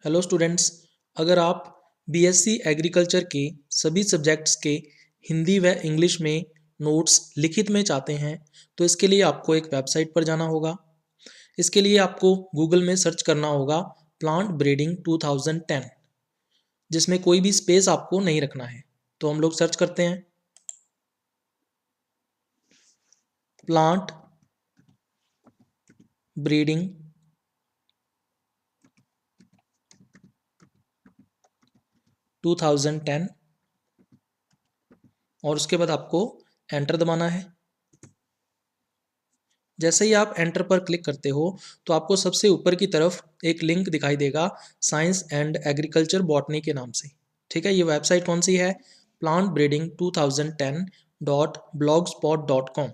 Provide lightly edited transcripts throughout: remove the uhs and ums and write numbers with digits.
Hello students. अगर आप BSc agriculture के सभी सब्जेक्ट्स के हिंदी व इंग्लिश में नोट्स लिखित में चाहते हैं तो इसके लिए आपको एक वेबसाइट पर जाना होगा। इसके लिए आपको गूगल में सर्च करना होगा प्लांट ब्रीडिंग 2010, जिसमें कोई भी स्पेस आपको नहीं रखना है। तो हम लोग सर्च करते हैं प्लांट ब्रीडिंग 2010 और उसके बाद आपको एंटर दबाना है। जैसे ही आप एंटर पर क्लिक करते हो तो आपको सबसे ऊपर की तरफ एक लिंक दिखाई देगा साइंस एंड एग्रीकल्चर बॉटनी के नाम से। ठीक है, ये वेबसाइट कौन सी है? Plant breeding 2010.blogspot.com।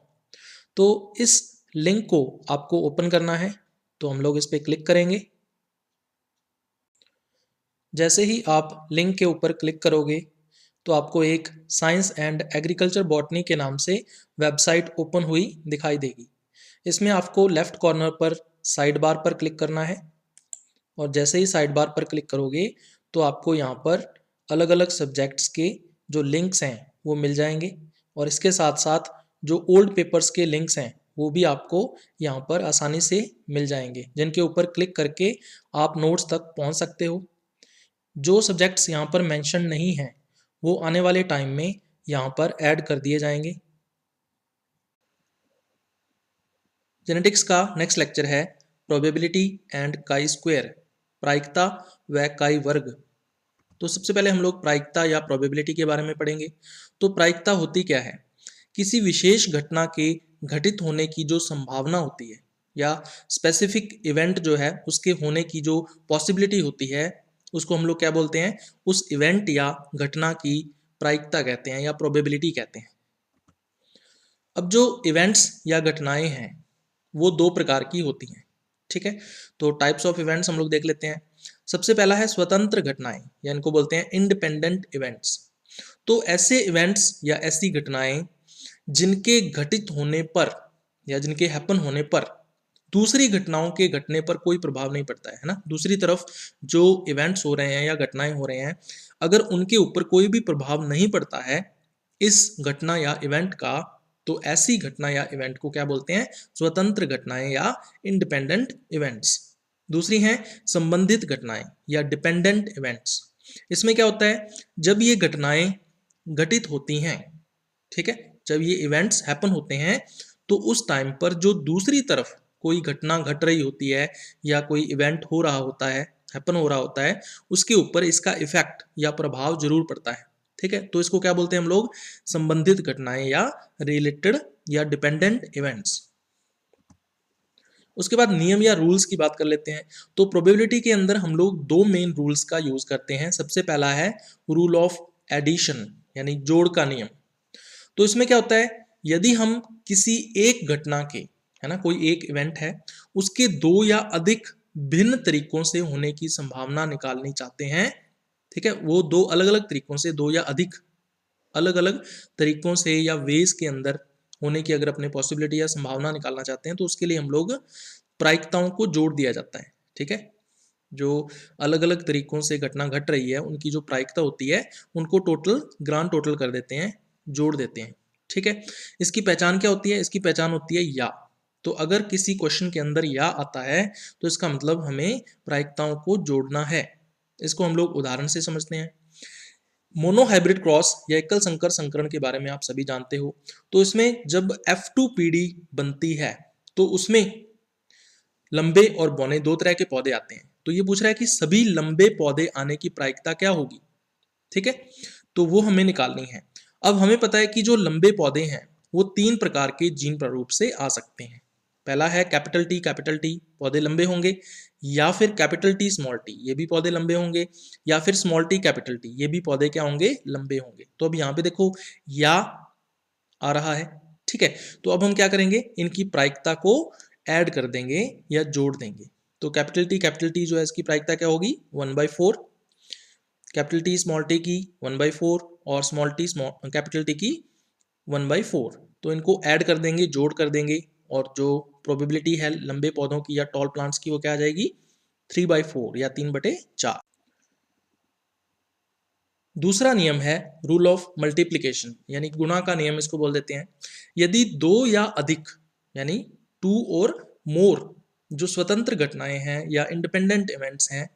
तो इस लिंक को आपको ओपन करना है, तो हम लोग इस पर क्लिक करेंगे। जैसे ही आप लिंक के ऊपर क्लिक करोगे तो आपको एक साइंस एंड एग्रीकल्चर बॉटनी के नाम से वेबसाइट ओपन हुई दिखाई देगी। इसमें आपको लेफ्ट कॉर्नर पर साइड बार पर क्लिक करना है और जैसे ही साइड बार पर क्लिक करोगे तो आपको यहाँ पर अलग अलग सब्जेक्ट्स के जो लिंक्स हैं वो मिल जाएंगे और इसके साथ साथ जो ओल्ड पेपर्स के लिंक्स हैं वो भी आपको यहाँ पर आसानी से मिल जाएंगे, जिनके ऊपर क्लिक करके आप नोट्स तक पहुँच सकते हो। जो सब्जेक्ट्स यहाँ पर मेंशन नहीं हैं वो आने वाले टाइम में यहाँ पर ऐड कर दिए जाएंगे। जेनेटिक्स का नेक्स्ट लेक्चर है प्रोबेबिलिटी एंड काई स्क्वायर, प्रायिकता व काई वर्ग। तो सबसे पहले हम लोग प्रायिकता या प्रोबेबिलिटी के बारे में पढ़ेंगे। तो प्रायिकता होती क्या है? किसी विशेष घटना के घटित होने की जो संभावना होती है या स्पेसिफिक इवेंट जो है उसके होने की जो पॉसिबिलिटी होती है उसको हम लोग क्या बोलते हैं? उस इवेंट या घटना की प्रायिकता कहते हैं या प्रोबेबिलिटी कहते हैं। अब जो इवेंट्स या घटनाएं हैं वो दो प्रकार की होती हैं। ठीक है, तो टाइप्स ऑफ इवेंट्स हम लोग देख लेते हैं। सबसे पहला है स्वतंत्र घटनाएं या इनको बोलते हैं इंडिपेंडेंट इवेंट्स। तो ऐसे इवेंट्स या ऐसी घटनाएं जिनके घटित होने पर या जिनके हैपन होने पर दूसरी घटनाओं के घटने पर कोई प्रभाव नहीं पड़ता है ना। दूसरी तरफ जो इवेंट्स हो रहे हैं या घटनाएं हो रहे हैं अगर उनके ऊपर कोई भी प्रभाव नहीं पड़ता है इस घटना या इवेंट का, तो ऐसी घटना या इवेंट को क्या बोलते हैं? स्वतंत्र घटनाएं या इंडिपेंडेंट इवेंट्स। दूसरी हैं संबंधित घटनाएं या डिपेंडेंट इवेंट्स। इसमें क्या होता है? जब ये घटनाएं घटित होती हैं, ठीक है, जब ये इवेंट्स हैपन होते हैं तो उस टाइम पर जो दूसरी तरफ कोई घटना घट रही होती है या कोई इवेंट हो रहा होता है, हैपन हो रहा होता है, उसके ऊपर इसका इफेक्ट या प्रभाव जरूर पड़ता है। ठीक है, तो इसको क्या बोलते हैं हम लोग? संबंधित घटनाएं या रिलेटेड या डिपेंडेंट इवेंट्स। उसके बाद नियम या रूल्स की बात कर लेते हैं। तो प्रोबेबिलिटी के अंदर हम लोग दो मेन रूल्स का यूज करते हैं। सबसे पहला है रूल ऑफ एडिशन यानी जोड़ का नियम। तो इसमें क्या होता है? यदि हम किसी एक घटना के, है ना, कोई एक इवेंट है उसके दो या अधिक भिन्न तरीकों से होने की संभावना निकालनी चाहते हैं, ठीक है, वो दो अलग अलग तरीकों से, दो या अधिक अलग अलग तरीकों से या वेज के अंदर होने की अगर अपने पॉसिबिलिटी या संभावना निकालना चाहते हैं तो उसके लिए हम लोग प्रायिकताओं को जोड़ दिया जाता है। ठीक है, जो अलग अलग तरीकों से घटना घट रही है उनकी जो प्रायिकता होती है उनको टोटल ग्रांड टोटल कर देते हैं, जोड़ देते हैं। ठीक है, इसकी पहचान क्या होती है? इसकी पहचान होती है या। तो अगर किसी क्वेश्चन के अंदर या आता है तो इसका मतलब हमें प्रायिकताओं को जोड़ना है। इसको हम लोग उदाहरण से समझते हैं। मोनोहाइब्रिड क्रॉस या एकल संकर संकरण के बारे में आप सभी जानते हो। तो इसमें जब F2PD बनती है तो उसमें लंबे और बौने दो तरह के पौधे आते हैं। तो ये पूछ रहा है कि सभी लंबे पौधे आने की प्रायिकता क्या होगी। ठीक है, तो वो हमें निकालनी है। अब हमें पता है कि जो लंबे पौधे हैं वो तीन प्रकार के जीन प्रारूप से आ सकते हैं। पहला है कैपिटल टी, पौधे लंबे होंगे, या फिर कैपिटल टी स्मॉल टी, ये भी पौधे लंबे होंगे, या फिर स्मॉल टी कैपिटल टी, ये भी पौधे क्या होंगे? लंबे होंगे। तो अब यहाँ पे देखो या आ रहा है। ठीक है, तो अब हम क्या करेंगे? इनकी प्रायिकता को ऐड कर देंगे या जोड़ देंगे। तो कैपिटल टी जो है इसकी प्रायिकता क्या होगी? 1/4, कैपिटल टी स्मॉल टी की 1/4 और स्मॉल टी कैपिटल टी की 1/4। तो इनको ऐड कर देंगे, जोड़ कर देंगे और जो प्रोबेबिलिटी है लंबे पौधों की या टॉल प्लांट्स की वो क्या आ जाएगी? 3/4 या 3/4। दूसरा नियम है रूल ऑफ मल्टीप्लिकेशन यानी गुणा का नियम इसको बोल देते हैं। यदि दो या अधिक यानी टू और मोर जो स्वतंत्र घटनाएं हैं या इंडिपेंडेंट इवेंट्स हैं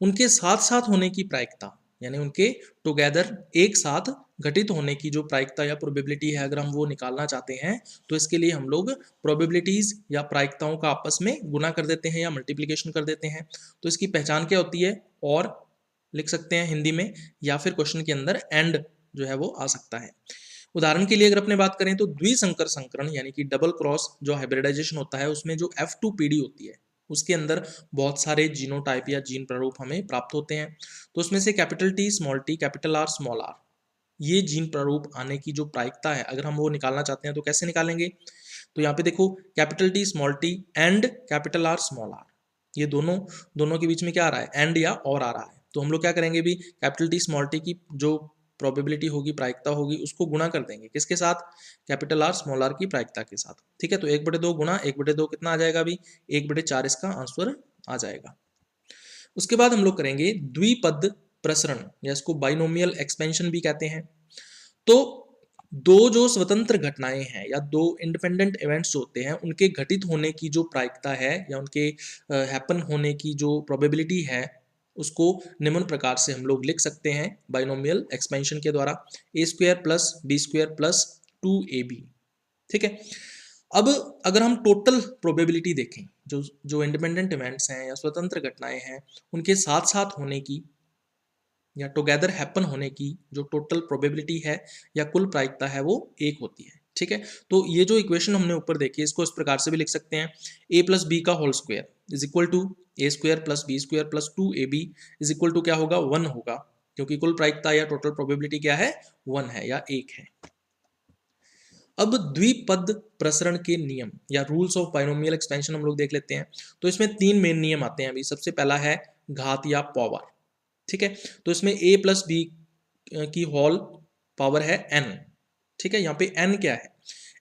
उनके साथ साथ होने की प्रायिकता यानी उनके टुगेदर एक साथ घटित होने की जो प्रायिकता या प्रोबेबिलिटी है अगर हम वो निकालना चाहते हैं तो इसके लिए हम लोग प्रोबेबिलिटीज या प्रायिकताओं का आपस में गुणा कर देते हैं या मल्टीप्लिकेशन कर देते हैं। तो इसकी पहचान क्या होती है, और लिख सकते हैं हिंदी में, या फिर क्वेश्चन के अंदर एंड जो है वो आ सकता है। उदाहरण के लिए अगर अपने बात करें तो द्विसंकर संकरण यानी कि डबल क्रॉस जो हाइब्रिडाइजेशन होता है उसमें जो F2PD होती है उसके अंदर बहुत सारे जीनोटाइप या जीन प्रारूप हमें प्राप्त होते हैं। तो उसमें से capital T small T capital R small R ये जीन प्रारूप आने की जो प्रायिकता है अगर हम वो निकालना चाहते हैं तो कैसे निकालेंगे। तो यहाँ पे देखो capital T small T and capital R small R ये दोनों दोनों के बीच में क्या आ रहा है, एंड या और आ रहा है। तो हम लोग क्या करेंगे भी कैपिटल टी स्मॉल टी की जो प्रोबेबिलिटी होगी प्रायिकता होगी उसको गुणा कर देंगे किसके साथ, कैपिटल आर स्मॉल आर की प्रायिकता के साथ। ठीक है, तो 1/2 गुणा 1/2 कितना आ जाएगा अभी 1/4 इसका आंसर आ जाएगा। उसके बाद हम लोग करेंगे द्विपद प्रसरण या इसको बाइनोमियल एक्सपेंशन भी कहते हैं। तो दो जो स्वतंत्र घटनाएं हैं या दो इंडिपेंडेंट इवेंट्स होते हैं उनके घटित होने की जो प्रायिकता है या उनके हैपन होने की जो प्रोबेबिलिटी है उसको निम्न प्रकार से हम लोग लिख सकते हैं बाइनोमियल एक्सपेंशन के द्वारा, a² + b² + 2ab। ठीक है, अब अगर हम टोटल प्रोबेबिलिटी देखें जो जो इंडिपेंडेंट इवेंट्स हैं या स्वतंत्र घटनाएं हैं उनके साथ साथ होने की या टुगेदर हैपन होने की जो टोटल प्रोबेबिलिटी है या कुल प्रायिकता है वो 1 होती है। ठीक है, तो ये जो इक्वेशन हमने ऊपर देखी इसको इस प्रकार से भी लिख सकते हैं a + b का whole square is equal to a² + b² + 2ab is equal to क्या होगा 1 होगा, क्योंकि कुल प्रायिकता या टोटल प्रोबेबिलिटी क्या है 1 है या 1 है। अब द्विपद प्रसरण के नियम या रूल्स ऑफ बाइनोमियल एक्सपेंशन हम लोग देख लेते हैं। तो इसमें 3 मेन नियम आते हैं अभी। सबसे पहला है घात या पावर। ठीक है, तो इसमें a + b की होल पावर है n। ठीक है, यहाँ पे n क्या है,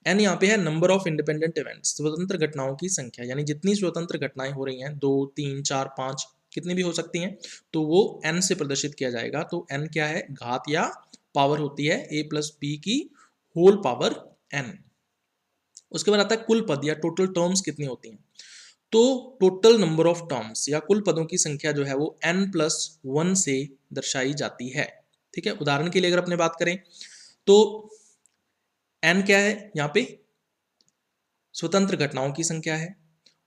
n यहाँ पे है नंबर ऑफ इंडिपेंडेंट इवेंट्स, स्वतंत्र घटनाओं की संख्या, यानी जितनी स्वतंत्र घटनाएं हो रही हैं 2 3 4 5 कितनी भी हो सकती हैं तो वो n से प्रदर्शित किया जाएगा। तो n क्या है, घात या पावर होती है a + b की होल पावर n। उसके बाद आता है कुल पद या टोटल टर्म्स कितनी होती हैं। तो टोटल नंबर ऑफ टर्म्स या कुल पदों की संख्या जो है वो n+1 से दर्शाई जाती है। ठीक है, उदाहरण के लिए अगर अपने बात करें तो n क्या है, यहाँ पे स्वतंत्र घटनाओं की संख्या है।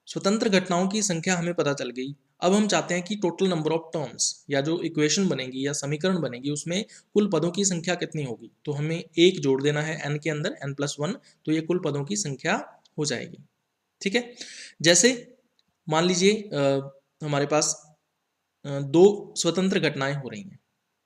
स्वतंत्र घटनाओं की संख्या हमें पता चल गई। अब हम चाहते हैं कि टोटल नंबर ऑफ टर्म्स या जो इक्वेशन बनेगी या समीकरण बनेगी उसमें कुल पदों की संख्या कितनी होगी। तो हमें 1 जोड़ देना है n के अंदर n+1, तो ये कुल पदों की संख्या हो जाएगी। ठीक है, जैसे मान लीजिए हमारे पास दो स्वतंत्र घटनाएं हो रही हैं।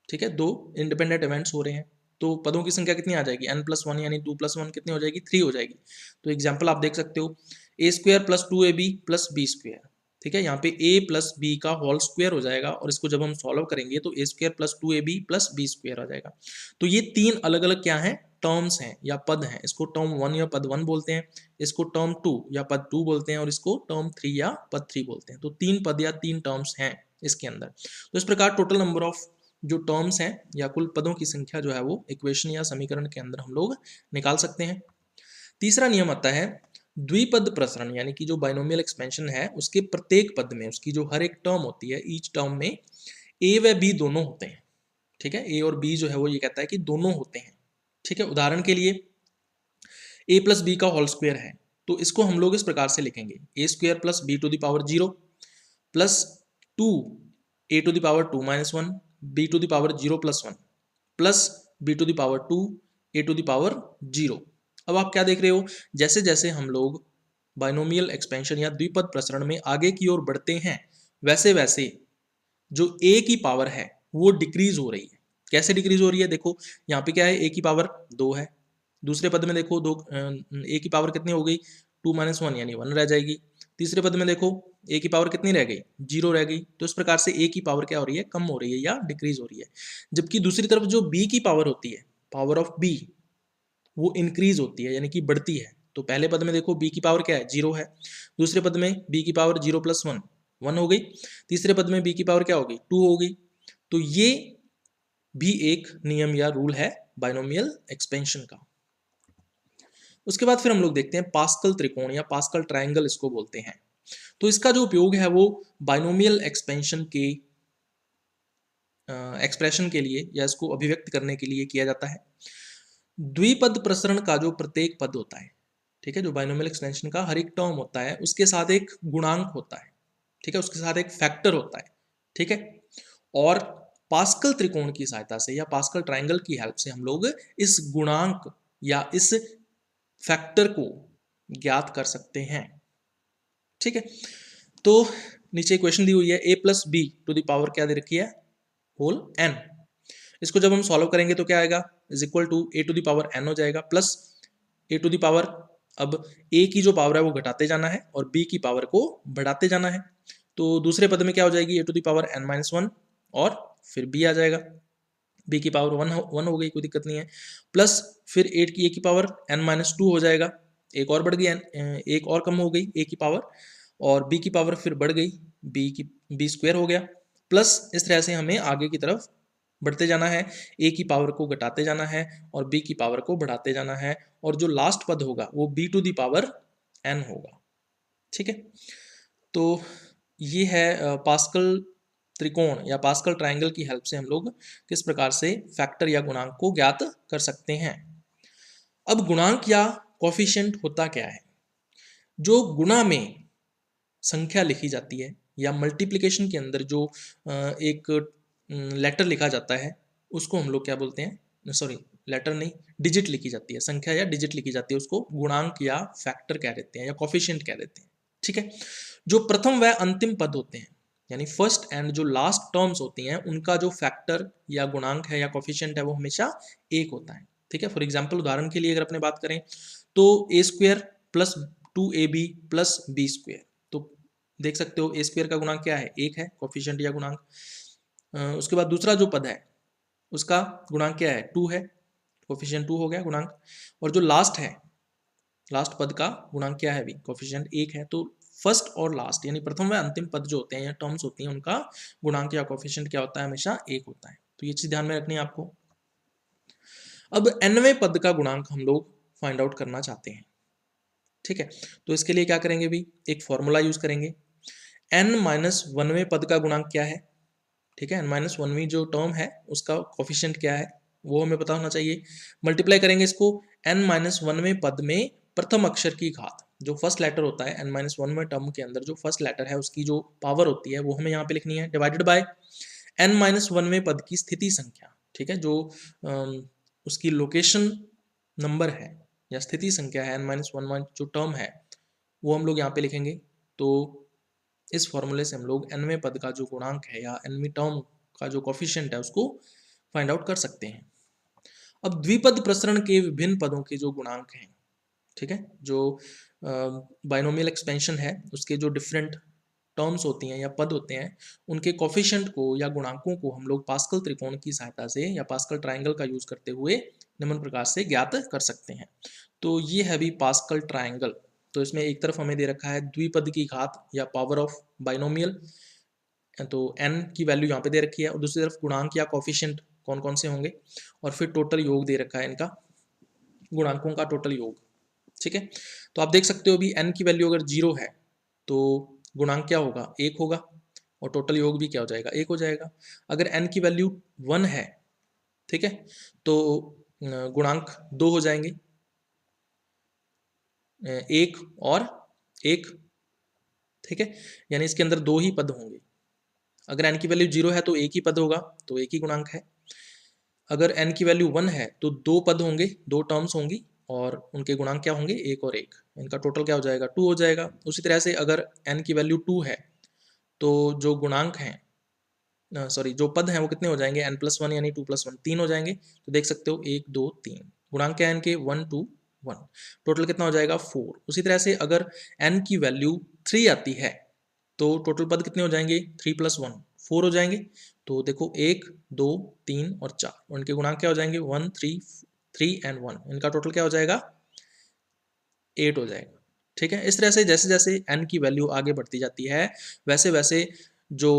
ठीक है, दो इंडिपेंडेंट इवेंट्स हो रहे हैं तो पदों की संख्या कितनी आ जाएगी n+1 यानी 2+1 कितनी हो जाएगी 3 हो जाएगी। तो एग्जांपल आप देख सकते हो a² + 2ab + b²। ठीक है, यहाँ पे a + b का होल स्क्वायर हो जाएगा और इसको जब हम सॉल्व करेंगे तो a² + 2ab + b² आ जाएगा। तो ये 3 अलग अलग क्या हैं, टर्म्स हैं या पद हैं। इसको टर्म 1 या पद 1 बोलते हैं, इसको टर्म 2 या पद 2 बोलते हैं और इसको टर्म 3 या पद 3 बोलते हैं। तो 3 पद या 3 टर्म्स हैं इसके अंदर। तो इस प्रकार टोटल नंबर ऑफ जो टर्म्स हैं या कुल पदों की संख्या जो है वो इक्वेशन या समीकरण के अंदर हम लोग निकाल सकते हैं। तीसरा नियम आता है द्विपद प्रसरण, यानी कि जो बाइनोमियल एक्सपेंशन है उसके प्रत्येक पद में उसकी जो हर एक टर्म होती है ईच टर्म में a व b दोनों होते हैं। ठीक है, a और b जो है वो ये कहता है कि दोनों होते हैं। ठीक है, उदाहरण के लिए a + b का होल स्क्वायर है तो इसको हम लोग इस प्रकार से लिखेंगे a² + b⁻0 + 2 a⁻2 - 1 b⁻0 + 1 + b⁻2 a⁻0। अब आप क्या देख रहे हो, जैसे जैसे हम लोग बाइनोमियल एक्सपेंशन या द्विपद प्रसरण में आगे की ओर बढ़ते हैं वैसे वैसे जो a की पावर है वो डिक्रीज हो रही है। कैसे डिक्रीज हो रही है, देखो यहाँ पे क्या है a की पावर 2 है, दूसरे पद में देखो a की पावर कितनी हो गई 2 - 1 यानी 1 रह जाएगी। तीसरे पद में देखो a की पावर कितनी रह गई 0 रह गई। तो इस प्रकार से a की पावर क्या हो रही है, कम हो रही है या डिक्रीज हो रही है। जबकि दूसरी तरफ जो b की पावर होती है, पावर ऑफ b, वो इंक्रीज होती है यानी कि बढ़ती है। तो पहले पद में देखो b की पावर क्या है 0 है, दूसरे पद में b की पावर 0 + 1 1 हो गई। तीसरे पद में b की पावर क्या होगी, 2 होगी। तो ये भी एक नियम या रूल है बाइनोमियल एक्सपेंशन का। उसके बाद फिर हम लोग देखते हैं पास्कल त्रिकोण या पास्कल ट्रायंगल इसको बोलते हैं। तो इसका जो उपयोग है वो बाइनोमियल एक्सपेंशन के एक्सप्रेशन के लिए या इसको अभिव्यक्त करने के लिए किया जाता है। द्विपद प्रसरण का जो प्रत्येक पद होता है, ठीक है, जो बाइनोमियल एक्सपेंशन का हर एक टर्म होता है उसके साथ एक गुणांक होता है, ठीक है, उसके साथ एक फैक्टर होता है, ठीक है। और पास्कल त्रिकोण की सहायता से या पास्कल ट्रायंगल की हेल्प से हम लोग इस गुणांक या इस फैक्टर को ज्ञात कर सकते हैं, ठीक है। तो नीचे इक्वेशन दी हुई है a plus B to the power क्या दे रखी है, होल n। इसको जब हम सॉल्व करेंगे तो क्या आएगा, is equal to a to the power n हो जाएगा plus a to the power, अब a की जो पावर है वो घटाते जाना है और b की पावर को बढ़ाते जाना है। तो दूसरे पद में क्या हो जाएगी, a to the power n minus one और फिर b आ जाएगा, b की पावर वन हो गई, कोई दिक्कत नहीं है, प्लस फिर a की पावर n माइनस टू हो जाएगा, एक और बढ़ गई, एक और कम हो गई a की पावर, और b की पावर फिर बढ़ गई, b स्क्वायर हो गया, प्लस इस तरह से हमें आगे की तरफ बढ़ते जाना है, a की पावर को घटाते जाना है और b की पावर को बढ़ाते जाना है, और जो लास्ट पद होगा वो b to the power n होगा, ठीक है। तो ये है पास्कल त्रिकोण या पास्कल ट्रायंगल की हेल्प से हम लोग किस प्रकार से फैक्टर या गुणांक को ज्ञात कर सकते हैं। अब गुणांक या कोफिशिएंट होता क्या है, जो गुणा में संख्या लिखी जाती है या मल्टीप्लिकेशन के अंदर जो एक लेटर लिखा जाता है उसको हम लोग क्या बोलते हैं, सॉरी लेटर नहीं, डिजिट लिखी जाती है, संख्या या डिजिट लिखी जाती है, उसको गुणांक या फैक्टर कह देते हैं या कोफिशिएंट कह देते हैं, ठीक है। जो प्रथम व अंतिम पद होते हैं यानी फर्स्ट एंड जो लास्ट टर्म्स होती हैं उनका जो फैक्टर या गुणांक है या कोफिशिएंट है वो हमेशा एक होता है, ठीक है। फॉर एग्जाम्पल उदाहरण के लिए अगर अपने बात करें तो a square plus 2ab plus b square, तो देख सकते हो ए स्क्वायर का गुणांक क्या है, एक है, कोफिशिएंट या गुणांक। उसके बाद दूसरा जो पद है उसका गुणांक क्या है, 2 है, कोफिशिएंट 2 हो गया गुणांक, और जो लास्ट है, लास्ट पद का गुणांक क्या है, भी कोफिशिएंट 1 है। तो फर्स्ट और लास्ट यानी प्रथम व अंतिम पद जो होते हैं या टर्म्स होती हैं उनका गुणांक या कोफिशिएंट क्या होता है, हमेशा 1 होता है। तो ये चीज ध्यान में रखनी है आपको। अब nवें पद का गुणांक हम लोग फाइंड आउट करना चाहते हैं, ठीक है। तो इसके लिए क्या करेंगे, भी एक फॉर्मूला यूज करेंगे। n माइनस वनवें पद का गुणांक क्या है, ठीक है, n माइनस वनवीं जो टर्म है उसका कोफिशिएंट क्या है वो हमें पता होना चाहिए। मल्टीप्लाई करेंगे इसको n माइनस वनवें पद में प्रथम अक्षर की घात, जो फर्स्ट लेटर होता है n माइनस वनवें टर्म के अंदर जो फर्स्ट लेटर है उसकी जो पावर होती है वो हमें यहाँ पे लिखनी है, डिवाइडेड बाय n माइनस वनवें पद की स्थिति संख्या, ठीक है, जो उसकी लोकेशन नंबर है या स्थिति संख्या है, n माइनस वन जो टर्म है वो हम लोग यहाँ पे लिखेंगे। तो इस फॉर्मूले से हम लोग nवें पद का जो गुणांक है या nवीं टर्म का जो कोफिशिएंट है उसको फाइंड आउट कर सकते हैं। अब द्विपद प्रसरण के विभिन्न पदों के जो गुणांक हैं, ठीक है, जो बाइनोमियल एक्सपेंशन है उसके जो डिफरेंट टर्म्स होती हैं या पद होते हैं उनके कोफिशिएंट को या गुणांकों को हम लोग पास्कल त्रिकोण की सहायता से या पास्कल ट्रायंगल का यूज करते हुए निम्न प्रकार से ज्ञात कर सकते हैं। तो ये है भी पास्कल ट्रायंगल। तो इसमें एक तरफ हमें दे रखा है द्विपद की घात या पावर ऑफ बाइनोमियल, तो n की वैल्यू यहाँ पे दे रखी है, और दूसरी तरफ गुणांक या कोफिशिएंट कौन कौन से होंगे, और फिर टोटल योग दे रखा है इनका, गुणांकों का टोटल योग, ठीक है। तो आप देख सकते हो भी n की वैल्यू अगर 0 है तो गुणांक क्या होगा, 1 होगा, और टोटल योग भी क्या हो जाएगा, 1 हो जाएगा। अगर n की वैल्यू 1 है, ठीक है, तो गुणांक 2 हो जाएंगे, 1 और 1, ठीक है, यानी इसके अंदर 2 ही पद होंगे। अगर n की वैल्यू 0 है तो एक ही पद होगा, तो एक ही गुणांक है। अगर n की वैल्यू 1 है तो 2 पद होंगे, 2 टर्म्स होंगी, और उनके गुणांक क्या होंगे, 1 और 1, इनका टोटल क्या हो जाएगा, 2 हो जाएगा। उसी तरह से अगर n की वैल्यू 2 है तो जो गुणांक हैं, सॉरी जो पद हैं वो कितने हो जाएंगे, n प्लस वन यानी 2 प्लस वन 3 हो जाएंगे। तो देख सकते हो 1 2 3 गुणांक क्या है n के, 1 2 1, टोटल कितना हो जाएगा 4। उसी तरह से अगर n की वैल्यू 3 आती है तो टोटल पद कितने हो जाएंगे, 3 प्लस वन 4 हो जाएंगे। तो देखो 1 2 3 और 4, उनके गुणांक क्या हो जाएंगे, 1 3 3 एंड 1, इनका टोटल क्या हो जाएगा, 8 हो जाएगा, ठीक है। इस तरह से जैसे जैसे n की वैल्यू आगे बढ़ती जाती है वैसे वैसे जो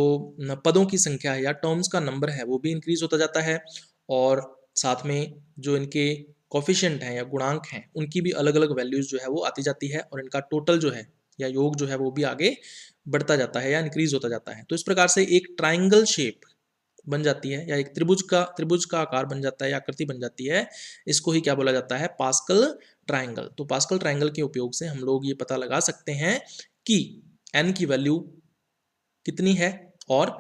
पदों की संख्या है या टर्म्स का नंबर है वो भी इंक्रीज होता जाता है, और साथ में जो इनके कोफिशिएंट हैं या गुणांक हैं उनकी भी अलग अलग वैल्यूज जो है वो आती जाती है, और इनका टोटल जो है या योग जो है वो भी आगे बढ़ता जाता है या इंक्रीज होता जाता है। तो इस प्रकार से एक ट्राइंगल शेप बन जाती है या एक त्रिभुज का आकार बन जाता है या आकृति बन जाती है। इसको ही क्या बोला जाता है? Pascal triangle. तो पास्कल ट्राइंगल के उपयोग से हम लोग ये पता लगा सकते हैं कि n की वैल्यू कितनी है, और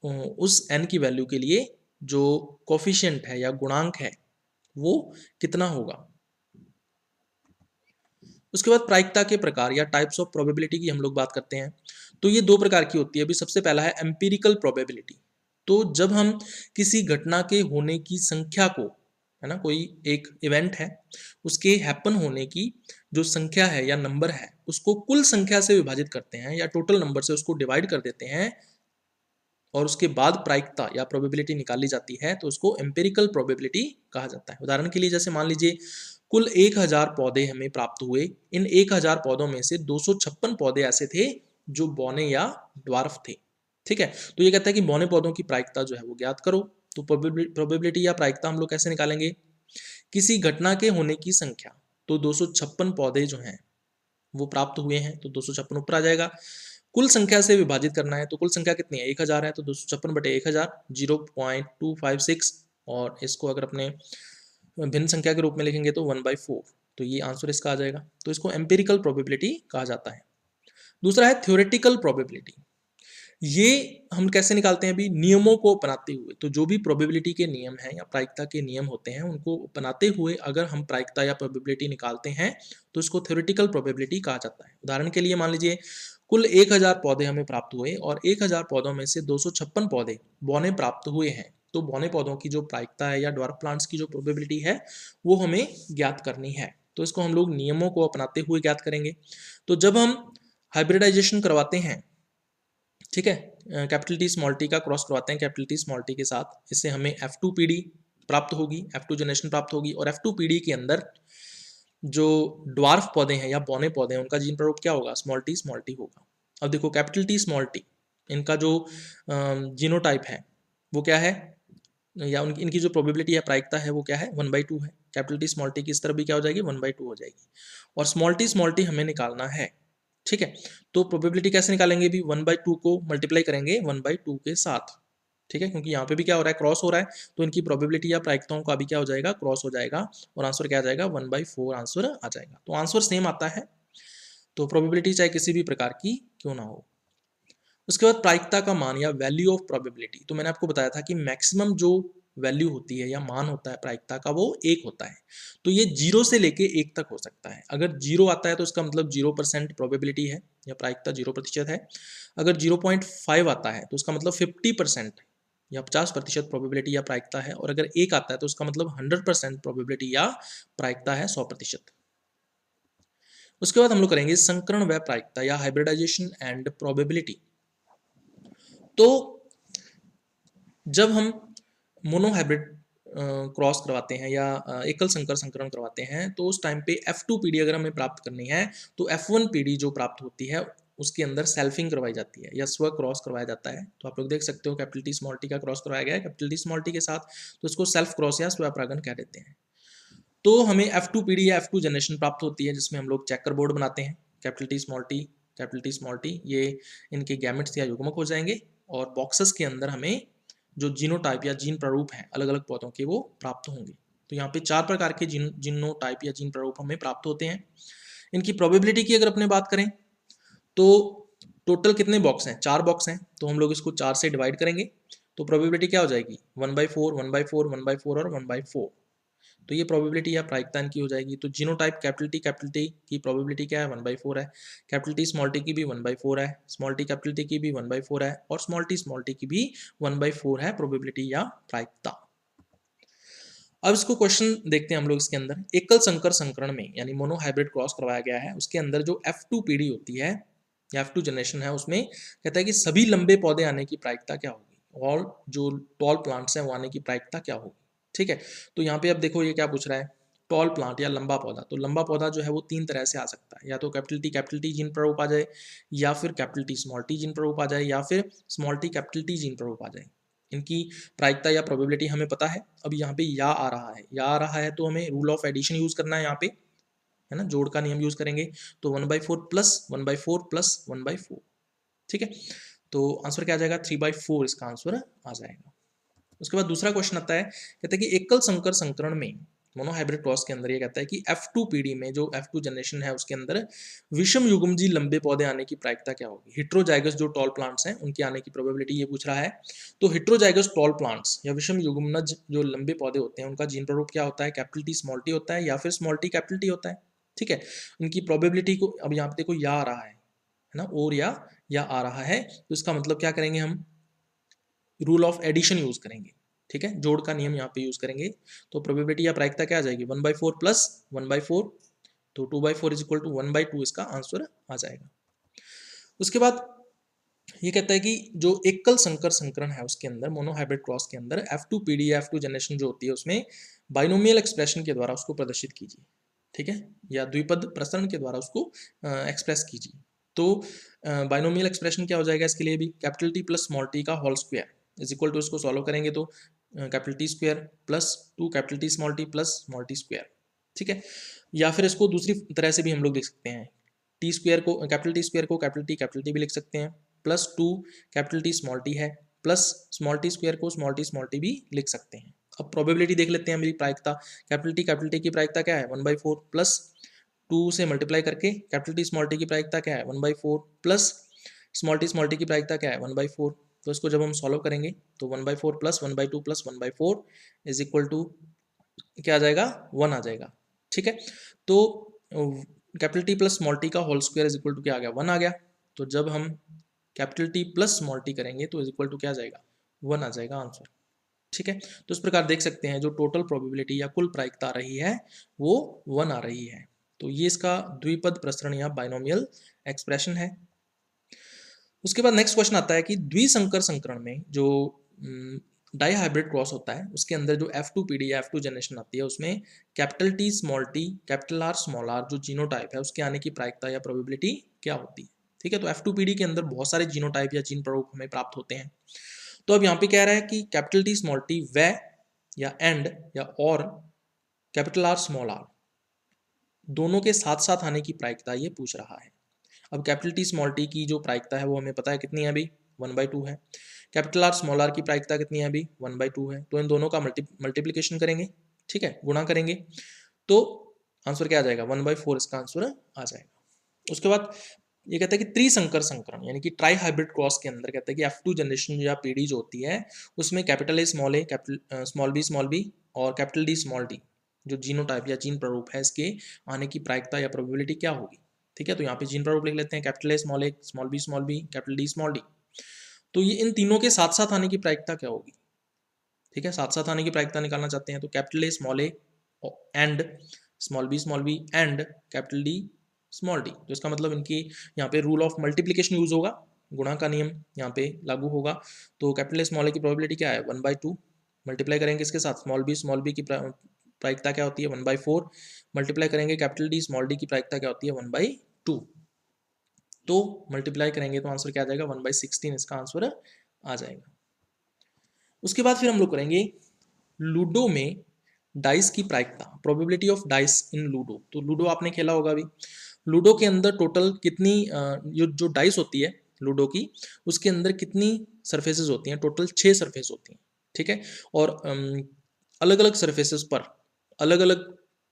उस n की वैल्यू के लिए जो कोफिशिएंट है या गुणांक है वो कितना होगा। उसके बाद प्रायिकता के प्रकार या टाइप्स ऑफ प्रोबेबिलिटी की हम लोग बात करते हैं। तो ये दो प्रकार की होती है। अभी सबसे पहला है एम्पिरिकल प्रोबेबिलिटी। तो जब हम किसी घटना के होने की संख्या को, है ना, कोई एक इवेंट है उसके हैपन होने की जो संख्या है या नंबर है उसको कुल संख्या से विभाजित करते हैं या टोटल नंबर से उसको डिवाइड कर देते हैं, और उसके बाद प्रायिकता या प्रोबेबिलिटी निकाली जाती है, तो उसको एम्पिरिकल प्रोबेबिलिटी कहा जाता है। उदाहरण के लिए जैसे मान लीजिए कुल 1000 पौधे हमें प्राप्त हुए, इन 1000 पौधों में से 256 पौधे ऐसे थे जो बौने या ड्वार्फ थे। ठीक है, तो ये कहता है कि बौने पौधों की प्रायिकता जो है वो ज्ञात करो। तो प्रोबेबिलिटी या प्रायिकता हम लोग कैसे निकालेंगे? किसी घटना के होने की संख्या, तो 256 पौधे जो हैं वो प्राप्त हुए हैं तो 256 ऊपर आ जाएगा। कुल संख्या से विभाजित करना है, तो कुल संख्या कितनी है? 1000 है, तो 256 बटे 1000 0.256, और इसको अगर अपने भिन्न संख्या के रूप में लिखेंगे तो 1/4, तो ये आंसर इसका आ जाएगा। तो इसको एम्पिरिकल प्रोबेबिलिटी कहा जाता है। दूसरा है थ्योरेटिकल प्रोबेबिलिटी। ये हम कैसे निकालते हैं? अभी नियमों को अपनाते हुए। तो जो भी प्रोबेबिलिटी के नियम हैं या प्रायिकता के नियम होते हैं उनको अपनाते हुए अगर हम प्रायिकता या प्रोबेबिलिटी निकालते हैं तो इसको थ्योरेटिकल प्रोबेबिलिटी कहा जाता है। उदाहरण के लिए मान लीजिए कुल 1000 पौधे हमें प्राप्त हुए और 1000 पौधों में से 256 पौधे बौने प्राप्त हुए हैं, तो बौने पौधों की जो प्रायिकता है या ड्वार्फ प्लांट्स की जो प्रोबेबिलिटी है वो हमें ज्ञात करनी है। तो इसको हम लोग नियमों को अपनाते हुए ज्ञात करेंगे। तो जब हम हाइब्रिडाइजेशन करवाते हैं, ठीक है, कैपिटल टी स्मॉल टी का क्रॉस करवाते हैं कैपिटल टी स्मॉल टी के साथ, इससे हमें F2PD प्राप्त होगी, F2 जनरेशन प्राप्त होगी, और F2PD के अंदर जो ड्वार्फ पौधे हैं या बौने पौधे हैं उनका जीन प्रारूप क्या होगा? स्मॉल टी होगा। अब देखो कैपिटल टी स्मॉल टी, इनका जो जीनोटाइप है वो क्या है, या इनकी जो प्रोबेबिलिटी या प्रायिकता है वो क्या है? 1/2 है। कैपिटल टी स्मॉल टी की इस तरफ भी क्या हो जाएगी? 1/2 हो जाएगी, और स्मॉल टी हमें निकालना है। ठीक है, तो प्रोबेबिलिटी कैसे निकालेंगे? भी 1/2 को मल्टीप्लाई करेंगे 1/2 के साथ। ठीक है, क्योंकि यहाँ पे भी क्या हो रहा है? क्रॉस हो रहा है, तो इनकी प्रोबेबिलिटी या प्रायिकताओं का भी क्या हो जाएगा? क्रॉस हो जाएगा, और आंसर क्या आ जाएगा? 1/4 आंसर आ जाएगा। तो आंसर सेम आता है। तो प्रोबेबिलिटी चाहे किसी भी प्रकार की क्यों ना हो। उसके बाद प्रायिकता का मान या वैल्यू ऑफ प्रोबेबिलिटी। तो मैंने आपको बताया था कि मैक्सिमम जो वैल्यू होती है या मान होता है प्रायिकता का वो 1 होता है। तो ये 0 से लेके 1 तक हो सकता है। अगर 0 आता है तो इसका मतलब 0% प्रोबेबिलिटी है या प्रायिकता 0% है। अगर 0.5 आता है तो उसका मतलब 50% या 50% प्रोबेबिलिटी या प्रायिकता है, और अगर 1 आता है तो उसका मतलब 100% प्रोबेबिलिटी या प्रायिकता है, 100%। उसके बाद हम लोग करेंगे संकरण व प्रायिकता या हाइब्रिडाइजेशन एंड प्रोबेबिलिटी। तो जब हम मोनोहाइब्रिड क्रॉस करवाते हैं या एकल संकर संकरण करवाते हैं तो उस टाइम पे F2PD अगर हमें प्राप्त करनी है तो F1PD जो प्राप्त होती है उसके अंदर सेल्फिंग करवाई जाती है या स्व क्रॉस करवाया जाता है। तो आप लोग देख सकते हो कैपिटल टी स्मॉल टी का क्रॉस करवाया गया है कैपिटल टी स्मॉल टी के साथ, तो इसको सेल्फ क्रॉस या स्वपरागण कह देते हैं। तो हमें F2PD या F2 जनरेशन प्राप्त होती है जिसमें हम लोग चेकर बोर्ड बनाते हैं। Capital T small T, capital T small T, ये इनके गैमेट्स या युग्मक हो जाएंगे, और बॉक्सेस के अंदर हमें जो जीनोटाइप या जीन प्रारूप हैं अलग अलग पौधों के वो प्राप्त होंगे। तो यहाँ पे 4 प्रकार के जीनोटाइप या जीन प्रारूप हमें प्राप्त होते हैं। इनकी प्रोबेबिलिटी की अगर अपने बात करें तो टोटल कितने बॉक्स हैं? 4 बॉक्स हैं, तो हम लोग इसको 4 से डिवाइड करेंगे तो प्रोबेबिलिटी क्या हो जाएगी? 1/4, 1/4, 1/4 और 1/4। तो ये प्रोबेबिलिटी या प्रायिकता इनकी हो जाएगी। तो जीनोटाइप कैपिटल टी की प्रोबेबिलिटी क्या है? 1/4 है। कैपिटल टी स्मॉल टी की भी 1/4 है। स्मॉल टी कैपिटल टी की भी 1/4 है, और स्मॉल टी की भी 1/4 है प्रोबेबिलिटी या प्रायिकता। अब इसको क्वेश्चन देखते हैं हम लोग। इसके अंदर एकल संकर संकरण में यानी मोनोहाइब्रिड क्रॉस करवाया गया है, उसके अंदर जो F2PD होती है या F2 जनरेशन है उसमें कहता है कि सभी लंबे पौधे आने की प्रायिकता क्या होगी, और जो टॉल प्लांट्स हैं वो आने की प्रायिकता क्या होगी। ठीक है, तो यहाँ पे अब देखो ये क्या पूछ रहा है, टॉल प्लांट या लंबा पौधा, तो लंबा पौधा जो है वो 3 तरह से आ सकता है, या तो कैपिटल टी जीन प्रारूप आ जाए, या फिर capital T small T gene प्रारूप आ जाए, या फिर small T capital T gene प्रारूप आ जाए। इनकी प्रायिकता या प्रोबेबिलिटी हमें पता है। अब यहाँ पे या आ रहा है, या आ रहा है तो हमें रूल ऑफ एडिशन यूज करना है यहाँ पे, है ना, जोड़ का नियम यूज करेंगे, तो 1/4 प्लस 1/4 प्लस 1/4, ठीक है। तो आंसर क्या आ जाएगा, 3/4 इसका आंसर आ जाएगा। उसके बाद दूसरा क्वेश्चन आता है, कहता है कि एकल संकर संकरण में मोनोहाइब्रिड क्रॉस के अंदर ये कहता है कि F2 पीढ़ी में, जो F2 जनरेशन है उसके अंदर विषम युग्मजी लंबे पौधे आने की प्रायिकता क्या होगी। हिट्रोजाइगस जो टॉल प्लांट्स हैं उनके आने की प्रोबेबिलिटी ये पूछ रहा है। तो हिट्रोजाइगस टॉल प्लांट्स या विषम युग्मनज जो लंबे पौधे होते हैं उनका जीन प्रारूप क्या होता है, कैपिटल टी स्मॉल टी होता है या फिर स्मॉल टी कैपिटल टी होता है, ठीक है। उनकी प्रोबेबिलिटी को अब यहाँ पे देखो या आ रहा है ना, और या आ रहा है, तो इसका मतलब क्या करेंगे हम, रूल ऑफ एडिशन यूज करेंगे, ठीक है, जोड़ का नियम यहाँ पे यूज करेंगे। तो प्रोबेबिलिटी या प्रायिकता क्या आ जाएगी, 1/4 प्लस 1/4, तो 2/4 इज इक्वल टू 1/2 इसका आंसर आ जाएगा। उसके बाद ये कहता है कि जो एकल संकर संकरण है उसके अंदर, मोनोहाइब्रिड क्रॉस के अंदर F2 पीढ़ी या F2 जनरेशन जो होती है उसमें बाइनोमियल एक्सप्रेशन के द्वारा उसको प्रदर्शित कीजिए, ठीक है, या द्विपद प्रसरण के द्वारा उसको एक्सप्रेस कीजिए। तो बाइनोमियल एक्सप्रेशन क्या हो जाएगा इसके लिए भी, capital T plus small t का whole square is equal to, इसको सॉल्व करेंगे तो capital T square plus 2 capital T small t plus small t square, ठीक है। या फिर इसको दूसरी तरह से भी हम लोग लिख सकते हैं, टी स्क्वायर को कैपिटल टी भी लिख सकते हैं, plus 2 capital T small T है, प्लस स्मॉल टी स्क्वायर को स्मॉल टी भी लिख सकते हैं। अब प्रोबेबिलिटी देख लेते हैं मेरी प्रायिकता, कैपिटल टी की प्रायिकता क्या है, 1/4 प्लस 2 से मल्टीप्लाई करके कैपिटल टी स्मॉल टी की प्रायिकता क्या है, 1/4 प्लस स्मॉल टी की प्रायिकता क्या है, 1/4। तो इसको जब हम सॉल्व करेंगे तो 1/4 plus 1/2 plus 1/4 is equal to क्या आ जाएगा, 1 आ जाएगा, ठीक है। तो capital T plus small t का whole square is equal to क्या आ गया, 1 आ गया। तो जब हम capital T plus small t करेंगे तो इज इक्वल टू क्या आ जाएगा, 1 आ जाएगा आंसर, ठीक है। तो इस प्रकार देख सकते हैं जो टोटल प्रोबेबिलिटी या कुल प्रायिकता आ रही है वो 1 आ रही है। तो ये इसका द्विपद प्रसरण या बाइनोमियल एक्सप्रेशन है। उसके बाद नेक्स्ट क्वेश्चन आता है कि द्विसंकर संकरण में जो डाई हाइब्रिड क्रॉस होता है उसके अंदर जो F2 पीढ़ी या F2 जनरेशन आती है उसमें capital T small T capital R small R जो जीनोटाइप है उसके आने की प्रायिकता या प्रोबेबिलिटी क्या होती है, ठीक है। तो F2 पीढ़ी के अंदर बहुत सारे जीनोटाइप या जीन प्रारूप हमें प्राप्त होते हैं। तो अब यहाँ पे कह रहा है कि कैपिटल टी स्मॉल टी व या एंड या और कैपिटल आर स्मॉल आर दोनों के साथ साथ आने की प्रायिकता ये पूछ रहा है। अब कैपिटल टी स्मॉल टी की जो प्रायिकता है वो हमें पता है कितनी है अभी, 1/2 है। कैपिटल आर स्मॉल आर की प्रायिकता कितनी है अभी, 1/2 है। तो इन दोनों का मल्टीप्लीकेशन करेंगे, ठीक है, गुणा करेंगे, तो आंसर क्या आ जाएगा, 1/4 इसका आंसर आ जाएगा। उसके बाद ये कहता है कि त्रिसंकर संकरण यानी कि ट्राई हाइब्रिड क्रॉस के अंदर कहता है कि F2 जनरेशन या पीढ़ी जो होती है उसमें capital A capital small B और कैपिटल डी स्मॉल डी जो जीनोटाइप या जीन प्रारूप है इसके आने की प्रायिकता या प्रोबेबिलिटी क्या होगी, ठीक है। तो यहाँ पे जीन प्रारूप लिख लेते हैं, capital A small B capital D small D. तो ये इन तीनों के साथ साथ आने की प्रायिकता क्या होगी, ठीक है, साथ साथ आने की प्रायिकता निकालना चाहते हैं। तो capital A and small B and capital D small D, तो इसका मतलब इनकी यहाँ पे रूल ऑफ मल्टीप्लीकेशन यूज होगा, गुणा का नियम यहाँ पे लागू होगा। तो कैपिटल ए स्मॉल ए की प्रोबेबिलिटी क्या है, 1/2 मल्टीप्लाई करेंगे इसके साथ स्मॉल बी की प्रायिकता क्या होती है, 1/4 मल्टीप्लाई करेंगे कैपिटल डी स्मॉल डी की प्रायिकता क्या होती है, 1/2। तो मल्टीप्लाई करेंगे तो आंसर क्या आ जाएगा, 1/16 इसका आंसर आ जाएगा। उसके बाद फिर हम लोग करेंगे लूडो में डाइस की प्रायिकता, probability of dice in ludo. तो लूडो आपने खेला होगा अभी, लूडो के अंदर टोटल कितनी जो डाइस होती है लूडो की उसके अंदर कितनी सरफेसेस होती हैं, टोटल 6 सरफेस होती हैं, ठीक है। और अलग अलग सरफेसेस पर अलग अलग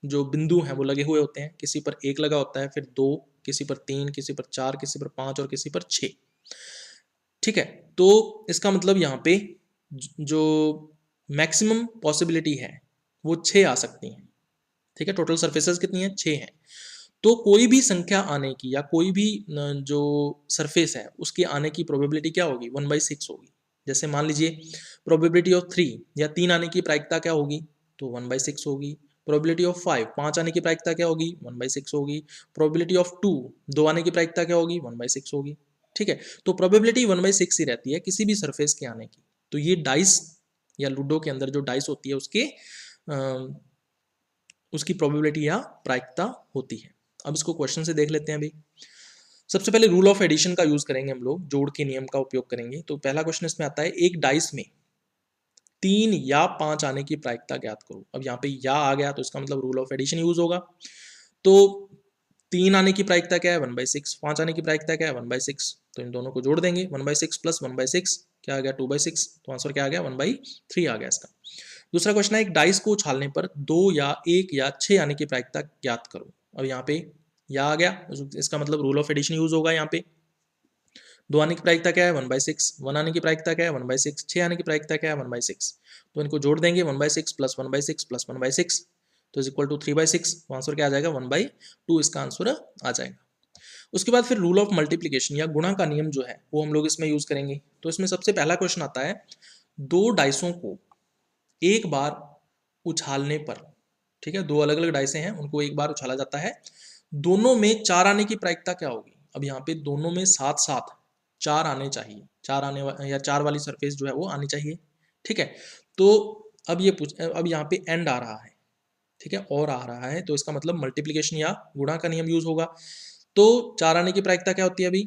जो बिंदु हैं वो लगे हुए होते हैं, किसी पर 1 लगा होता है, फिर 2, किसी पर 3, किसी पर 4, किसी पर 5 और किसी पर 6, ठीक है। तो इसका मतलब यहाँ पे जो मैक्सिमम पॉसिबिलिटी है वो 6 आ सकती हैं, ठीक है। टोटल सरफेसेस कितनी है, 6 हैं। तो कोई भी संख्या आने की या कोई भी जो सरफेस है उसके आने की प्रोबेबिलिटी क्या होगी, 1/6 होगी। जैसे मान लीजिए प्रोबेबिलिटी ऑफ 3 या 3 आने की प्रायिकता क्या होगी, तो 1/6 होगी। प्रोबेबिलिटी ऑफ 5 आने की प्रायिकता क्या होगी, 1/6 होगी। प्रोबेबिलिटी ऑफ 2 आने की प्रायिकता क्या होगी, 1/6 होगी, ठीक है। तो प्रोबेबिलिटी 1/6 ही रहती है किसी भी सरफेस के आने की। तो ये डाइस या लूडो के अंदर जो डाइस होती है उसकी प्रोबेबिलिटी या प्रायिकता होती है। अब इसको क्वेश्चन से देख लेते हैं अभी। सबसे पहले रूल ऑफ एडिशन का यूज करेंगे हम लोग, जोड़ के नियम का उपयोग करेंगे। तो पहला क्वेश्चन इसमें आता है, एक डाइस में 3 या 5 आने की प्रायिकता ज्ञात करो। अब यहाँ पे या आ गया तो इसका मतलब रूल ऑफ एडिशन यूज होगा। तो 3 आने की प्रायिकता क्या है, 1/6। 5 आने की प्रायिकता क्या है, 1/6। तो इन दोनों को जोड़ देंगे, 1/6 प्लस 1/6 क्या आ गया, 2/6। तो आंसर क्या आ गया, 1/3 आ गया इसका। दूसरा क्वेश्चन है, एक डाइस को उछालने पर 2 या 1 या 6 आने की प्रायिकता ज्ञात करो। अब यहाँ पे या आ गया, इसका मतलब रूल ऑफ एडिशन यूज होगा। यहाँ पे 2 आने की प्रायिकता क्या है, 1/6। 1 आने की प्रायिकता क्या है, 1/6। 6 आने की प्रायिकता क्या है, 1/6। तो इनको जोड़ देंगे, 1/6 प्लस 1/6 प्लस 1/6 तो इज इक्वल टू 3/6। तो आंसर क्या आ जाएगा, 1/2 इसका आंसर आ जाएगा। उसके बाद फिर रूल ऑफ मल्टीप्लीकेशन या गुणा का नियम जो है वो हम लोग इसमें यूज करेंगे। तो इसमें सबसे पहला क्वेश्चन आता है, 2 डाइसों को एक बार उछालने पर, ठीक है, 2 अलग अलग डाइसें हैं, उनको एक बार उछाला जाता है, दोनों में 4 आने की प्रायिकता क्या होगी। अब यहाँ पे दोनों में साथ साथ 4 आने चाहिए, 4 आने या 4 वाली सरफेस जो है वो आनी चाहिए, ठीक है। तो अब यहाँ पे एंड आ रहा है, ठीक है, और आ रहा है, तो इसका मतलब मल्टीप्लीकेशन या गुणा का नियम यूज होगा। तो 4 आने की प्रायिकता क्या होती है, अभी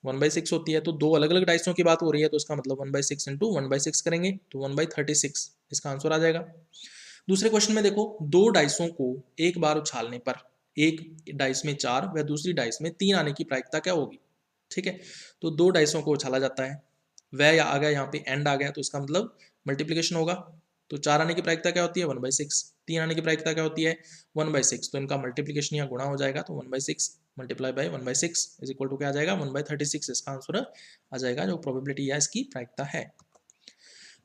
1/6 होती है। तो 2 अलग अलग डाइसों की बात हो रही है, तो इसका मतलब 1/6 इंटू 1/6 करेंगे तो 1/36 इसका आंसर आ जाएगा। दूसरे क्वेश्चन में देखो, 2 डाइसों को एक बार उछालने पर एक डाइस में 4 व दूसरी डाइस में 3 आने की प्रायिकता क्या होगी, ठीक है। तो 2 डाइसों को उछाला जाता है, वह आ गया, यहाँ पे एंड आ गया, तो इसका मतलब मल्टीप्लीकेशन होगा। तो 4 आने की प्रायिकता क्या होती है, 1/6। 3 आने की प्रायिकता क्या होती है, 1/6। तो इनका मल्टीप्लीकेशन या गुणा हो जाएगा, तो 1/6 multiply by 1/6 is equal to क्या आ जाएगा, 1/36 इसका आंसर आ जाएगा, जो प्रोबेबिलिटी या इसकी प्रायिकता है।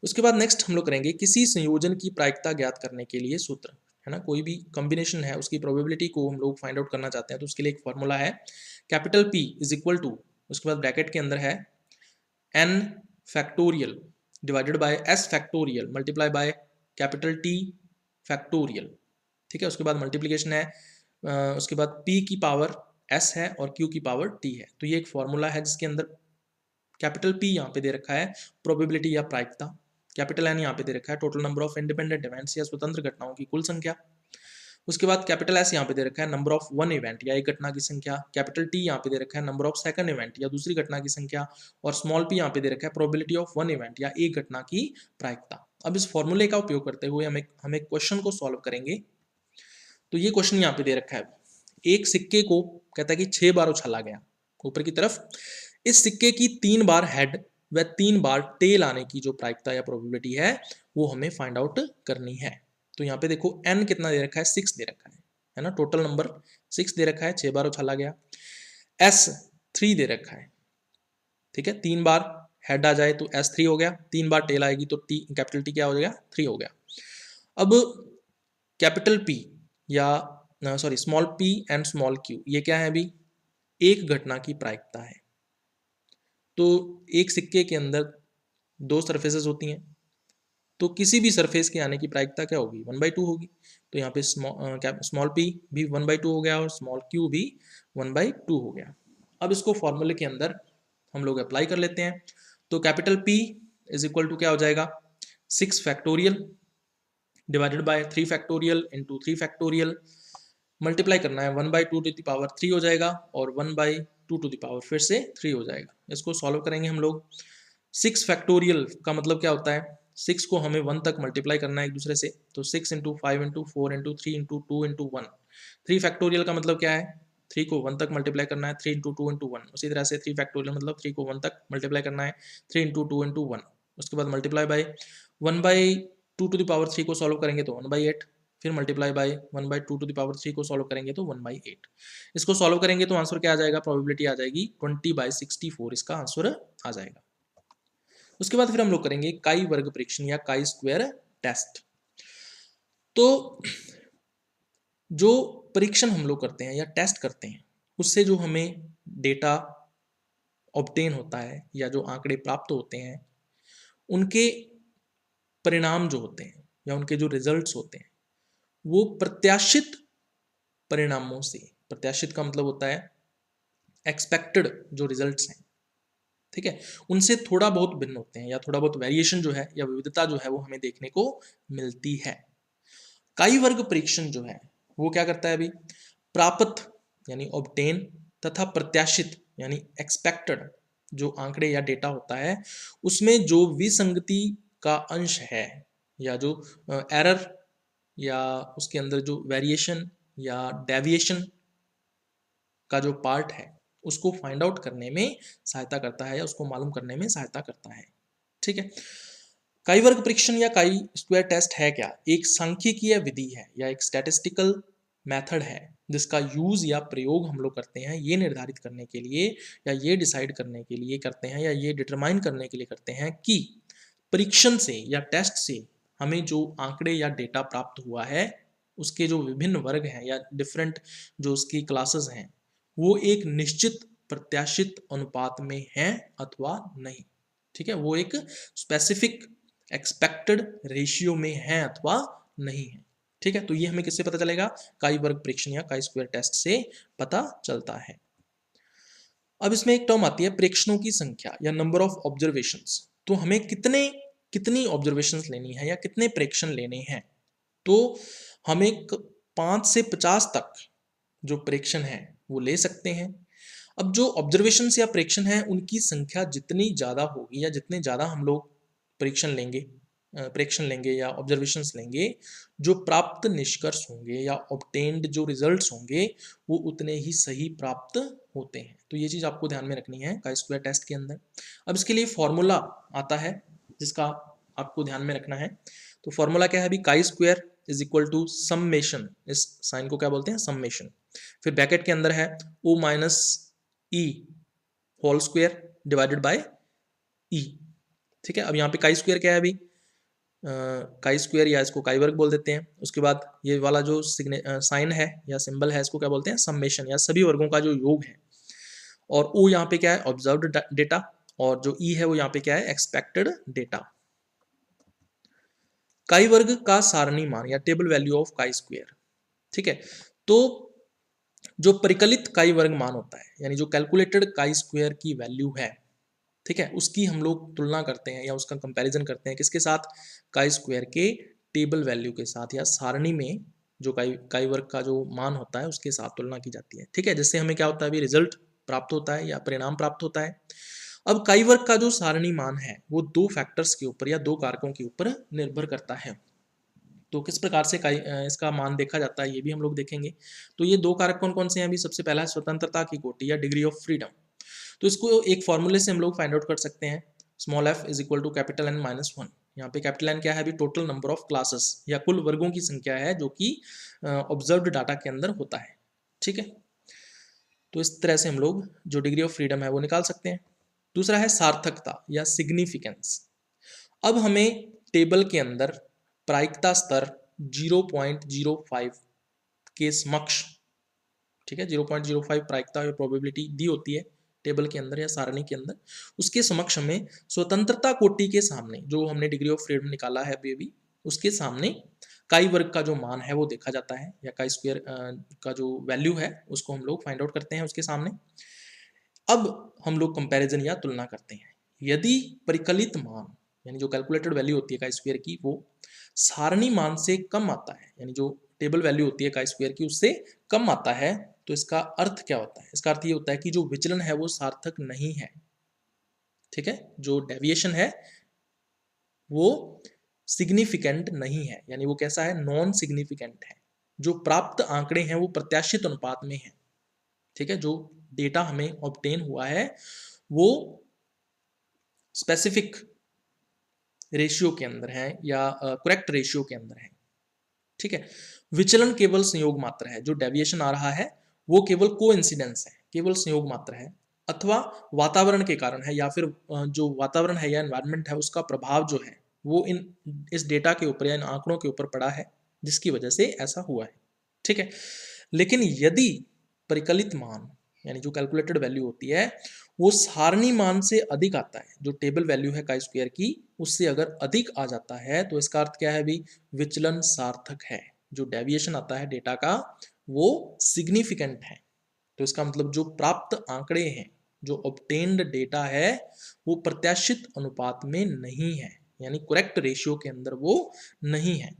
उसके बाद नेक्स्ट हम लोग करेंगे, किसी संयोजन की प्रायिकता ज्ञात करने के लिए सूत्र, है ना, कोई भी कॉम्बिनेशन है उसकी प्रोबेबिलिटी को हम लोग फाइंड आउट करना चाहते हैं, तो उसके लिए एक फॉर्मूला है, capital P is equal to, उसके बाद ब्रैकेट के अंदर है n factorial divided by s factorial multiply by capital T factorial, ठीक है। उसके बाद मल्टीप्लीकेशन है, उसके बाद p की पावर s है और q की पावर t है। तो ये एक फॉर्मूला है जिसके अंदर कैपिटल P यहाँ पे दे रखा है प्रोबेबिलिटी या प्रायिकता, कैपिटल N यहाँ पे दे रखा है total number of independent events या स्वतंत्र घटनाओं की कुल संख्या, उसके बाद कैपिटल S यहाँ पे दे रखा है नंबर ऑफ वन इवेंट या एक घटना की संख्या, कैपिटल T यहाँ पे दे रखा है नंबर ऑफ सेकंड इवेंट या दूसरी घटना की संख्या, और स्मॉल p यहाँ पे दे रखा है प्रोबेबिलिटी ऑफ वन इवेंट या एक घटना की प्रायिकता। अब इस फॉर्मूले का उपयोग करते हुए हम एक क्वेश्चन को सॉल्व करेंगे। तो ये क्वेश्चन यहाँ पे दे रखा है, एक सिक्के को कहता है कि 6 बार उछाला गया ऊपर की तरफ, इस सिक्के की 3 बार हेड व 3 बार टेल आने की जो प्रायिकता या प्रोबेबिलिटी है वो हमें फाइंड आउट करनी है। तो यहाँ पे देखो n कितना दे रखा है, 6 दे रखा है ना, टोटल नंबर 6 दे रखा है, 6 बार उछाला गया। s 3 दे रखा है, ठीक है, 3 बार हेड आ जाए तो s 3 हो गया, 3 बार टेल आएगी तो t कैपिटल T क्या हो जाएगा, 3 हो गया। अब कैपिटल P या sorry small p and small q ये क्या है, अभी एक घटना की प्रायिकता है। तो एक सिक्के के अंदर 2 सरफेसेस होती हैं, तो किसी भी सरफेस के आने की प्रायिकता क्या होगी, 1/2 होगी। तो यहाँ पे स्मॉल p भी 1/2 हो गया और स्मॉल q भी 1/2 हो गया। अब इसको फॉर्मूले के अंदर हम लोग अप्लाई कर लेते हैं। तो capital P is equal to क्या हो जाएगा, 6 factorial divided by 3 factorial into 3 factorial, multiply करना है 1/2 टू द पावर 3 हो जाएगा और 1/2 टू द पावर फिर से 3 हो जाएगा। इसको सॉल्व करेंगे हम लोग। 6 फैक्टोरियल का मतलब क्या होता है, 6 को हमें 1 तक मल्टीप्लाई करना है एक दूसरे से, तो 6 into 5 into 4 into 3 into 2 into 1। 3 factorial का मतलब क्या है, 3 को 1 तक मल्टीप्लाई करना है, 3 इंटू 2 इंटू 1। उसी तरह से 3 फैक्टोरियल मतलब 3 को 1 तक मल्टीप्लाई करना है, 3 इंटू 2 इंटू 1। उसके बाद multiply by 1/2 to the power 3 को सॉल्व करेंगे तो 1/8, फिर multiply by 1/2 to the power 3 को सॉल्व करेंगे तो 1/8। इसको सॉल्व करेंगे तो आंसर क्या आ जाएगा, प्रोबेबिलिटी आ जाएगी 20/64 इसका आंसर आ जाएगा। उसके बाद फिर हम लोग करेंगे काई वर्ग परीक्षण या काई स्क्वायर टेस्ट। तो जो परीक्षण हम लोग करते हैं या टेस्ट करते हैं उससे जो हमें डेटा ऑब्टेन होता है या जो आंकड़े प्राप्त होते हैं उनके परिणाम जो होते हैं या उनके जो रिजल्ट्स होते हैं वो प्रत्याशित परिणामों से, प्रत्याशित का मतलब होता है एक्सपेक्टेड जो रिजल्ट्स हैं, ठीक है, उनसे थोड़ा बहुत भिन्न होते हैं या थोड़ा बहुत वेरिएशन जो है या विविधता जो है वो हमें देखने को मिलती है। काई वर्ग परीक्षण जो है वो क्या करता है अभी, प्राप्त यानी ऑब्टेन तथा प्रत्याशित यानी एक्सपेक्टेड जो आंकड़े या डेटा होता है उसमें जो विसंगति का अंश है या जो एरर या उसके अंदर जो वेरिएशन या डेविएशन का जो पार्ट है उसको फाइंड आउट करने में सहायता करता है या उसको मालूम करने में सहायता करता है। ठीक है, काई वर्ग परीक्षण या काई स्क्वायर टेस्ट है क्या, एक सांख्यिकीय विधि है या एक स्टैटिस्टिकल मेथड है जिसका यूज या प्रयोग हम लोग करते हैं ये निर्धारित करने के लिए या ये डिसाइड करने के लिए करते हैं या ये डिटरमाइन करने के लिए करते हैं कि परीक्षण से या टेस्ट से हमें जो आंकड़े या डेटा प्राप्त हुआ है उसके जो विभिन्न वर्ग हैं या डिफरेंट जो उसकी क्लासेस हैं वो एक निश्चित प्रत्याशित अनुपात में हैं अथवा नहीं। ठीक है, वो एक स्पेसिफिक एक्सपेक्टेड रेशियो में है अथवा नहीं है। ठीक है, तो ये हमें किससे पता चलेगा, काई वर्ग प्रेक्षण या काई स्क्वायर टेस्ट से पता चलता है। अब इसमें एक टर्म आती है प्रेक्षणों की संख्या या नंबर ऑफ ऑब्जर्वेशंस। तो हमें कितनी ऑब्जर्वेशंस लेनी है या कितने प्रेक्षण लेने हैं, तो हम एक 5 से 50 तक जो प्रेक्षण है वो ले सकते हैं। अब जो ऑब्जर्वेशंस या प्रेक्षण है उनकी संख्या जितनी ज़्यादा होगी या जितने ज़्यादा हम लोग प्रेक्षण लेंगे या ऑब्जर्वेशंस लेंगे, जो प्राप्त निष्कर्ष होंगे या ऑब्टेन्ड जो रिजल्ट्स होंगे वो उतने ही सही प्राप्त होते हैं। तो ये चीज़ आपको ध्यान में रखनी है काई स्क्वायर टेस्ट के अंदर। अब इसके लिए फॉर्मूला आता है जिसका आपको ध्यान में रखना है। तो फॉर्मूला क्या है अभी, chi square is equal to summation, इस साइन को क्या बोलते हैं सम्मेशन, फिर ब्रैकेट के अंदर है O minus E whole square divided by E. ठीक है, अब यहाँ पे काई स्क्वायर क्या है अभी, काई स्क्वायर या इसको काई वर्ग बोल देते हैं। उसके बाद ये वाला जो साइन है या सिंबल है इसको क्या बोलते हैं सम्मेशन या सभी वर्गों का जो योग है। और ओ यहाँ पे क्या है ऑब्जर्व्ड डेटा और जो ई है वो यहाँ पे क्या है एक्सपेक्टेड डेटा। काई वर्ग का सारणी मान या table value of chi square. ठीक है, तो जो परिकलित काई वर्ग मान होता है यानी जो कैलकुलेटेड काई स्क्वायर की वैल्यू है, ठीक है, उसकी हम लोग तुलना करते हैं या उसका कंपैरिजन करते हैं किसके साथ, काई स्क्वायर के टेबल वैल्यू के साथ या सारणी में जो काई वर्ग का जो मान होता है उसके साथ तुलना की जाती है। ठीक है, जिससे हमें क्या होता है अभी रिजल्ट प्राप्त होता है या परिणाम प्राप्त होता है। अब काई वर्ग का जो सारणी मान है वो दो फैक्टर्स के ऊपर या दो कारकों के ऊपर निर्भर करता है। तो किस प्रकार से इसका मान देखा जाता है ये भी हम लोग देखेंगे। तो ये दो कारक कौन कौन से हैं अभी, सबसे पहला है स्वतंत्रता की कोटि या डिग्री ऑफ फ्रीडम। तो इसको एक फॉर्मूले से हम लोग फाइंड आउट कर सकते हैं, small F is equal to capital N minus one. यहाँ पे कैपिटल एन क्या है अभी, टोटल नंबर ऑफ क्लासेस या कुल वर्गों की संख्या है जो कि ऑब्जर्व्ड डाटा के अंदर होता है। ठीक है, तो इस तरह से हम लोग जो डिग्री ऑफ फ्रीडम है वो निकाल सकते हैं। दूसरा है सार्थकता या सिग्निफिकेंस। अब हमें टेबल के अंदर प्रायिकता स्तर 0.05 के समक्ष, ठीक है 0.05 प्रायिकता या प्रोबेबिलिटी दी होती है टेबल के अंदर या सारणी के अंदर, उसके समक्ष में स्वतंत्रता कोटि के सामने जो हमने डिग्री ऑफ फ्रीडम निकाला है अभी उसके सामने काई वर्ग का जो मान है वो देखा जाता है या काई स्क्वायर का जो वैल्यू है उसको हम लोग फाइंड आउट करते हैं उसके सामने। अब हम लोग कंपैरिजन या तुलना करते हैं। यदि परिकलित मान यानी जो कैलकुलेटेड वैल्यू होती है काई स्क्वायर की वो सारणी मान से कम आता है यानी जो टेबल वैल्यू होती है काई स्क्वायर की उससे कम आता है, तो इसका अर्थ क्या होता है, इसका अर्थ ये होता है कि जो विचलन है वो सार्थक नहीं है। ठीक है, जो डेविएशन है वो सिग्निफिकेंट नहीं है यानी वो कैसा है, नॉन सिग्निफिकेंट है। जो प्राप्त आंकड़े हैं वो प्रत्याशित अनुपात में है। ठीक है, जो डेटा हमें ऑब्टेन हुआ है वो स्पेसिफिक रेशियो के अंदर है या करेक्ट रेशियो के अंदर है। ठीक है, विचलन केवल संयोग मात्र है, जो डेविएशन आ रहा है वो केवल कोइंसिडेंस है, केवल संयोग मात्र है, अथवा वातावरण के कारण है या फिर जो वातावरण है या एनवायरनमेंट है उसका प्रभाव जो है वो इस डेटा के ऊपर या इन आंकड़ों के ऊपर पड़ा है जिसकी वजह से ऐसा हुआ है। ठीक है, लेकिन यदि परिकलित मान यानी जो कैलकुलेटेड वैल्यू होती है वो सारणी मान से अधिक आता है, जो टेबल वैल्यू है काई स्क्वायर की उससे अगर अधिक आ जाता है तो इसका अर्थ क्या है भी, विचलन सार्थक है। जो डेविएशन आता है डेटा का वो सिग्निफिकेंट है। तो इसका मतलब जो प्राप्त आंकड़े हैं, जो ऑब्टेन्ड डेटा है वो प्रत्याशित अनुपात में नहीं है यानी करेक्ट रेशियो के अंदर वो नहीं है।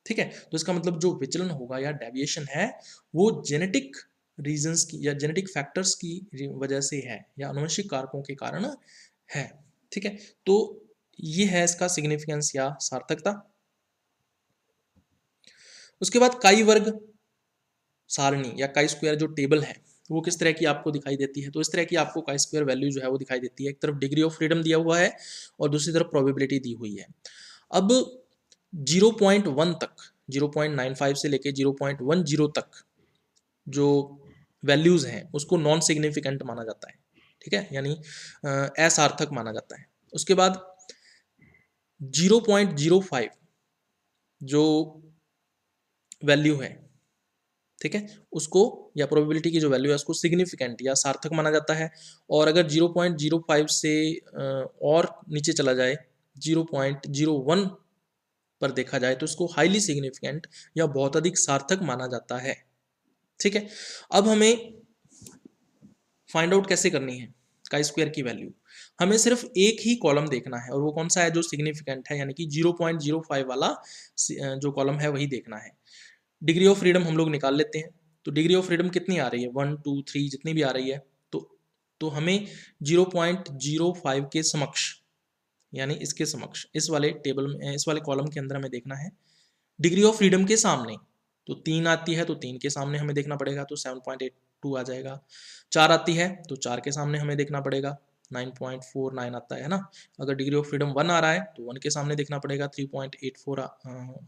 ठीक है। तो इसका मतलब जो विचलन होगा या डेविएशन है वो जेनेटिक रीजंस की या जेनेटिक फैक्टर्स की वजह से है या आनुवंशिक कारकों के कारण है। ठीक है, तो ये है इसका सिग्निफिकेंस या सार्थकता। उसके बाद काई वर्ग सारणी या काई स्क्वायर जो टेबल है वो किस तरह की आपको दिखाई देती है। तो इस तरह की आपको काई स्क्वायर वैल्यू जो है वो दिखाई देती है। एक तरफ डिग्री ऑफ फ्रीडम दिया हुआ है और दूसरी तरफ प्रोबेबिलिटी दी हुई है। अब 0.1 तक 0.95 से लेके 0.10 तक जो वैल्यूज हैं उसको नॉन सिग्निफिकेंट माना जाता है। ठीक है, यानी असार्थक माना जाता है। उसके बाद 0.05 जो वैल्यू है, ठीक है, उसको या प्रोबेबिलिटी की जो वैल्यू है उसको सिग्निफिकेंट या सार्थक माना जाता है। और अगर 0.05 से और नीचे चला जाए 0.01 पर देखा जाए तो उसको हाईली सिग्निफिकेंट या बहुत अधिक सार्थक माना जाता है। ठीक है, अब हमें फाइंड आउट कैसे करनी है काई स्क्वायर की वैल्यू। हमें सिर्फ एक ही कॉलम देखना है और वो कौन सा है, जो सिग्निफिकेंट है, यानी कि 0.05 वाला जो कॉलम है वही देखना है। डिग्री ऑफ फ्रीडम हम लोग निकाल लेते हैं। तो डिग्री ऑफ फ्रीडम कितनी आ रही है, 1 2 3 जितनी भी आ रही है, तो हमें 0.05 के समक्ष यानी इसके समक्ष इस वाले टेबल में इस वाले कॉलम के अंदर हमें देखना है। डिग्री ऑफ फ्रीडम के सामने तो 3 आती है तो 3 के सामने हमें देखना पड़ेगा, तो 7.82 आ जाएगा। 4 आती है तो 4 के सामने हमें देखना पड़ेगा, 9.49 आता है ना। अगर डिग्री ऑफ फ्रीडम 1 आ रहा है तो 1 के सामने देखना पड़ेगा, 3.84 आ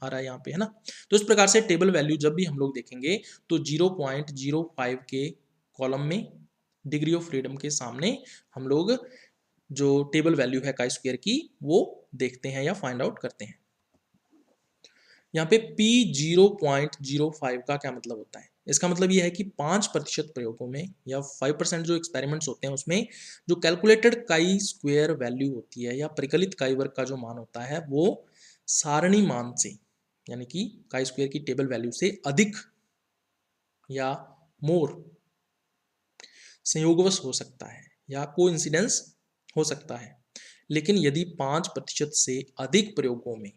रहा है यहाँ पे, है ना। तो इस प्रकार से टेबल वैल्यू जब भी हम लोग देखेंगे तो 0.05 के कॉलम में डिग्री ऑफ फ्रीडम के सामने हम लोग जो टेबल वैल्यू है काई स्क्वायर की वो देखते हैं या फाइंड आउट करते हैं। यहाँ पे P 0.05 का क्या मतलब होता है, इसका मतलब यह है कि 5% प्रयोगों में या 5% जो एक्सपेरिमेंट्स होते हैं उसमें जो कैलकुलेटेड काई स्क्वायर वैल्यू होती है या परिकलित काई वर्ग का जो मान होता है वो सारणी मान से यानी कि काई स्क्वायर की टेबल वैल्यू से अधिक या मोर संयोगवश हो सकता है या कोइंसिडेंस हो सकता है। लेकिन यदि 5% से अधिक प्रयोगों में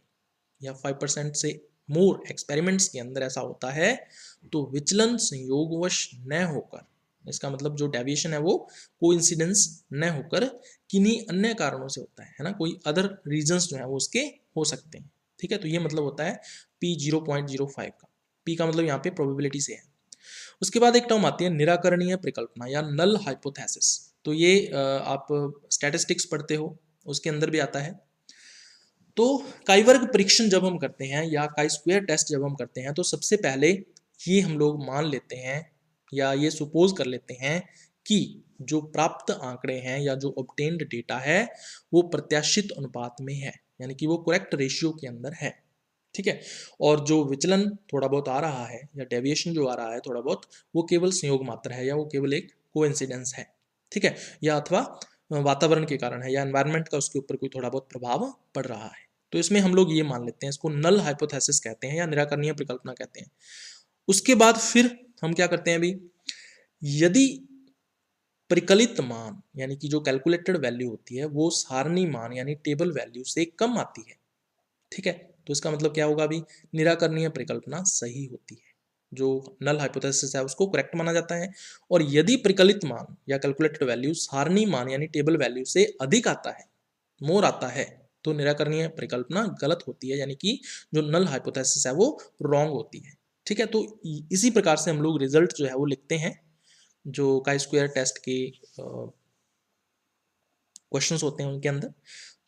या 5% से मोर एक्सपेरिमेंट्स के अंदर ऐसा होता है तो विचलन संयोगवश न होकर, इसका मतलब जो डेविएशन है वो कोइंसिडेंस न होकर किन्हीं अन्य कारणों से होता है ना, कोई अदर रीजंस जो है वो उसके हो सकते हैं। ठीक है, तो ये मतलब होता है P 0.05 का। P का मतलब यहाँ पे प्रोबेबिलिटी से है। उसके बाद एक टर्म आती है निराकरणीय परिकल्पना या नल हाइपोथेसिस। तो ये आप स्टैटिस्टिक्स पढ़ते हो उसके अंदर भी आता है। तो काई वर्ग परीक्षण जब हम करते हैं या काई स्क्वायर टेस्ट जब हम करते हैं तो सबसे पहले ये हम लोग मान लेते हैं या ये सुपोज कर लेते हैं कि जो प्राप्त आंकड़े हैं या जो ऑब्टेन्ड डेटा है वो प्रत्याशित अनुपात में है, यानी कि वो करेक्ट रेशियो के अंदर है। ठीक है, और जो विचलन थोड़ा बहुत आ रहा है या डेविएशन जो आ रहा है थोड़ा बहुत, वो केवल संयोग मात्र है या वो केवल एक कोइंसिडेंस है। ठीक है, या अथवा वातावरण के कारण है या एनवायरनमेंट का उसके ऊपर कोई थोड़ा बहुत प्रभाव पड़ रहा है। तो इसमें हम लोग ये मान लेते हैं, इसको नल हाइपोथेसिस कहते हैं या निराकरणीय परिकल्पना कहते हैं। उसके बाद फिर हम क्या करते हैं, अभी यदि परिकलित मान यानी कि जो कैलकुलेटेड वैल्यू होती है वो सारणी मान यानी टेबल वैल्यू से कम आती है, ठीक है, तो इसका मतलब क्या होगा, अभी निराकरणीय परिकल्पना सही होती है, जो नल हाइपोथेसिस है उसको करेक्ट माना जाता है। और यदि परिकलित मान या कैलकुलेटेड वैल्यू सारणी मान यानी टेबल वैल्यू से अधिक आता है, मोर आता है, तो निराकरणीय परिकल्पना गलत होती है, यानी कि जो नल हाइपोथेसिस है वो रॉन्ग होती है। ठीक है, तो इसी प्रकार से हम लोग रिजल्ट जो है वो लिखते हैं जो काई स्क्वायर टेस्ट के क्वेश्चंस होते हैं उनके अंदर।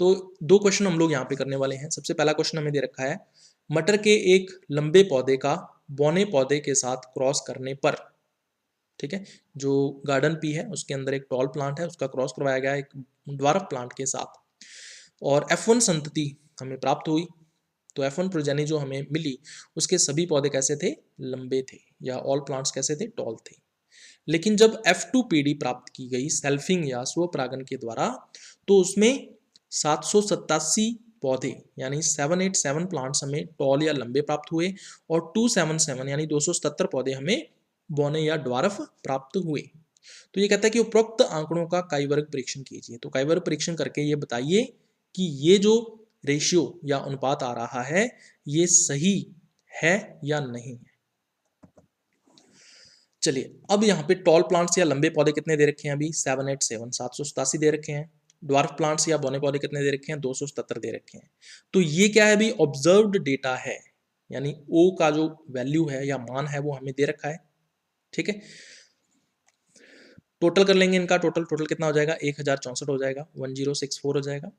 तो 2 क्वेश्चन हम लोग यहाँ पे करने वाले हैं। सबसे पहला क्वेश्चन हमें दे रखा है, मटर के एक लंबे पौधे का बौने पौधे के साथ क्रॉस करने पर, ठीक है, जो गार्डन पी है उसके अंदर एक टॉल प्लांट है उसका क्रॉस करवाया गया एक ड्वार्फ प्लांट के साथ और F1 संतति हमें प्राप्त हुई। तो F1 प्रोजेनी जो हमें मिली उसके सभी पौधे कैसे थे, लंबे थे, या ऑल प्लांट्स कैसे थे, टॉल थे। लेकिन जब F2 पीढ़ी प्राप्त की गई सेल्फिंग या स्वपरागन के द्वारा तो उसमें 787 पौधे यानी 787 प्लांट्स हमें टॉल या लंबे प्राप्त हुए और 277 यानी 277 पौधे हमें बौने या ड्वार्फ प्राप्त हुए। तो ये कहता है कि उपरोक्त आंकड़ों का काई वर्ग परीक्षण कीजिए। तो काई वर्ग परीक्षण करके ये बताइए कि ये जो रेशियो या अनुपात आ रहा है ये सही है या नहीं है। चलिए अब यहाँ पे टॉल प्लांट्स या लंबे पौधे कितने दे रखे हैं अभी 787 787 दे रखे हैं। ड्वार्फ प्लांट्स या बौने पौधे कितने दे रखे हैं 277 दे रखे हैं। तो ये क्या है अभी ऑब्जर्व्ड डेटा है, यानी ओ का जो वैल्यू है या मान है वो हमें दे रखा है। ठीक है, टोटल कर लेंगे इनका, टोटल कितना हो जाएगा 1064 हो जाएगा, 1064 हो जाएगा।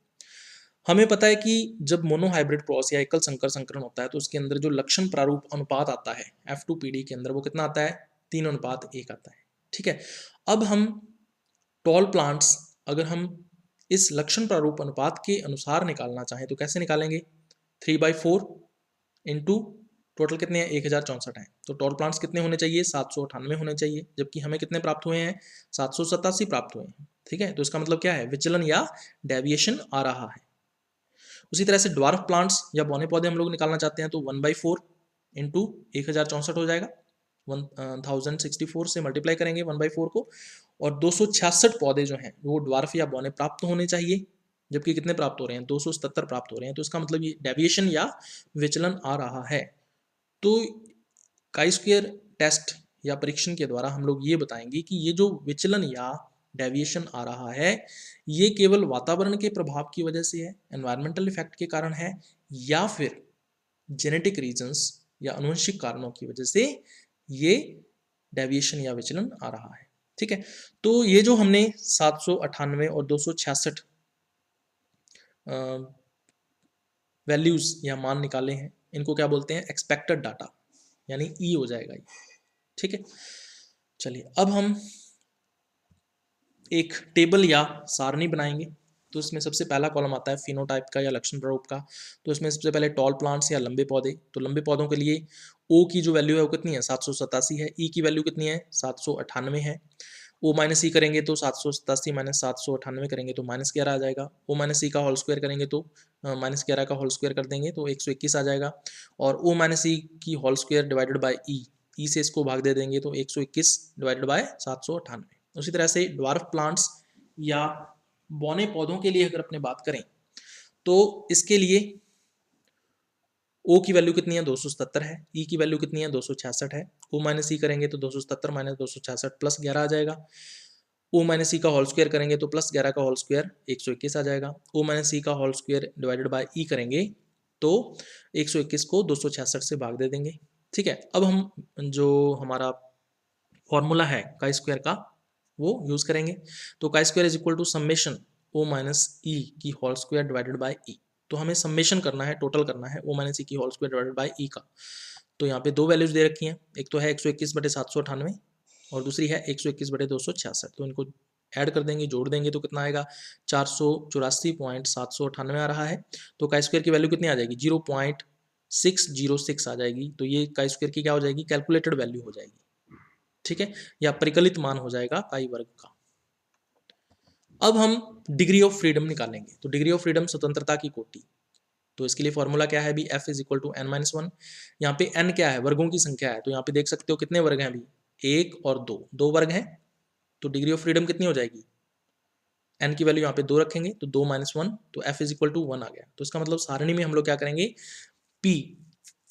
हमें पता है कि जब मोनोहाइब्रिड क्रॉस या एकल संकर संकरण होता है तो उसके अंदर जो लक्षण प्रारूप अनुपात आता है F2PD के अंदर वो कितना आता है 3:1 आता है। ठीक है, अब हम टॉल प्लांट्स अगर हम इस लक्षण प्रारूप अनुपात के अनुसार निकालना चाहें तो कैसे निकालेंगे 3/4 इंटू टोटल कितने हैं 1064 हैं, तो टॉल प्लांट्स कितने होने चाहिए 798 होने चाहिए, जबकि हमें कितने प्राप्त हुए हैं 787 प्राप्त हुए हैं। ठीक है, तो इसका मतलब क्या है विचलन या डेविएशन आ रहा है। उसी तरह से ड्वार्फ प्लांट्स या बौने पौधे हम लोग निकालना चाहते हैं तो 1/4 इंटू 1064 हो जाएगा, 1064 से मल्टीप्लाई करेंगे 1/4 को, और 266 पौधे जो हैं वो ड्वार्फ या बौने प्राप्त होने चाहिए, जबकि कितने प्राप्त हो रहे हैं 277 प्राप्त हो रहे हैं। तो इसका मतलब ये डेविएशन या विचलन आ रहा है। तो काई स्क्वायर टेस्ट या परीक्षण के द्वारा हम लोग ये बताएंगे कि ये जो विचलन या डेविएशन आ रहा है ये केवल वातावरण के प्रभाव की वजह से है, एनवायरमेंटल इफेक्ट के कारण है, या फिर जेनेटिक रीजंस या अनुवंशिक कारणों की वजह से ये डेविएशन या विचलन आ रहा है। ठीक है, तो ये जो हमने 798 और 266 वैल्यूज या मान निकाले हैं इनको क्या बोलते हैं एक्सपेक्टेड डाटा, यानी ई हो जाएगा ये। ठीक है, चलिए अब हम एक टेबल या सारणी बनाएंगे। तो इसमें सबसे पहला कॉलम आता है फिनोटाइप का या लक्षण प्रारूप का। तो इसमें सबसे पहले टॉल प्लांट्स या लंबे पौधे, तो लंबे पौधों के लिए ओ की जो वैल्यू है वो कितनी है 787 है, ई की वैल्यू कितनी है 798 है। ओ माइनस ई करेंगे तो 787 माइनस 798 करेंगे तो -11 आ जाएगा। ओ माइनस ई का होल स्क्वायर करेंगे तो -11 का होल स्क्वायर कर देंगे तो 121 आ जाएगा। और ओ माइनस ई की होल स्क्वायर डिवाइडेड बाई ई से इसको भाग दे देंगे तो 121 डिवाइडेड बाय 798। उसी तरह से ड्वार्फ प्लांट्स या बौने पौधों के लिए अगर अपने बात करें तो इसके लिए ओ की वैल्यू कितनी है 277 है, ई की वैल्यू कितनी है 266 है। ओ माइनस ई करेंगे तो 277 माइनस 266 प्लस 11 आ जाएगा। ओ माइनस ई का होल स्क्वायर करेंगे तो प्लस 11 का होल स्क्वायर 121 आ जाएगा। ओ माइनस ई का होल स्क्वायर डिवाइडेड बाय ई करेंगे तो 121 को 266 से भाग दे देंगे। ठीक है, अब हम जो हमारा फॉर्मूला है काई स्क्वायर का वो यूज करेंगे। तो chi square is equal to summation O minus E की whole square divided by E. तो हमें समेशन करना है, टोटल करना है ओ माइनस ई की होल स्क्वायर डिवाइडेड बाय ई का। तो यहाँ पे दो वैल्यूज दे रखी हैं, एक तो है 121/798 और दूसरी है 121/266। तो इनको ऐड कर देंगे, जोड़ देंगे तो कितना आएगा 484.798 आ रहा है। तो काई स्क्वायर की वैल्यू कितनी आ जाएगी 0.606 आ जाएगी। तो ये काई स्क्वायर की क्या हो जाएगी कैलकुलेटेड वैल्यू हो जाएगी। ठीक है, या परिकलित मान हो जाएगा काई वर्ग का। अब हम डिग्री ऑफ फ्रीडम निकालेंगे। तो डिग्री ऑफ फ्रीडम स्वतंत्रता की कोटि, तो इसके लिए फॉर्मूला क्या है अभी f is equal to n-1। यहाँ पे n क्या है वर्गों की संख्या है, तो यहाँ पे देख सकते हो कितने वर्ग हैं अभी 1 और 2, 2 वर्ग हैं। तो डिग्री ऑफ फ्रीडम कितनी हो जाएगी n की वैल्यू यहाँ पे 2 रखेंगे तो 2 - 1 तो f इज इक्वल टू 1 आ गया। तो इसका मतलब सारणी में हम लोग क्या करेंगे p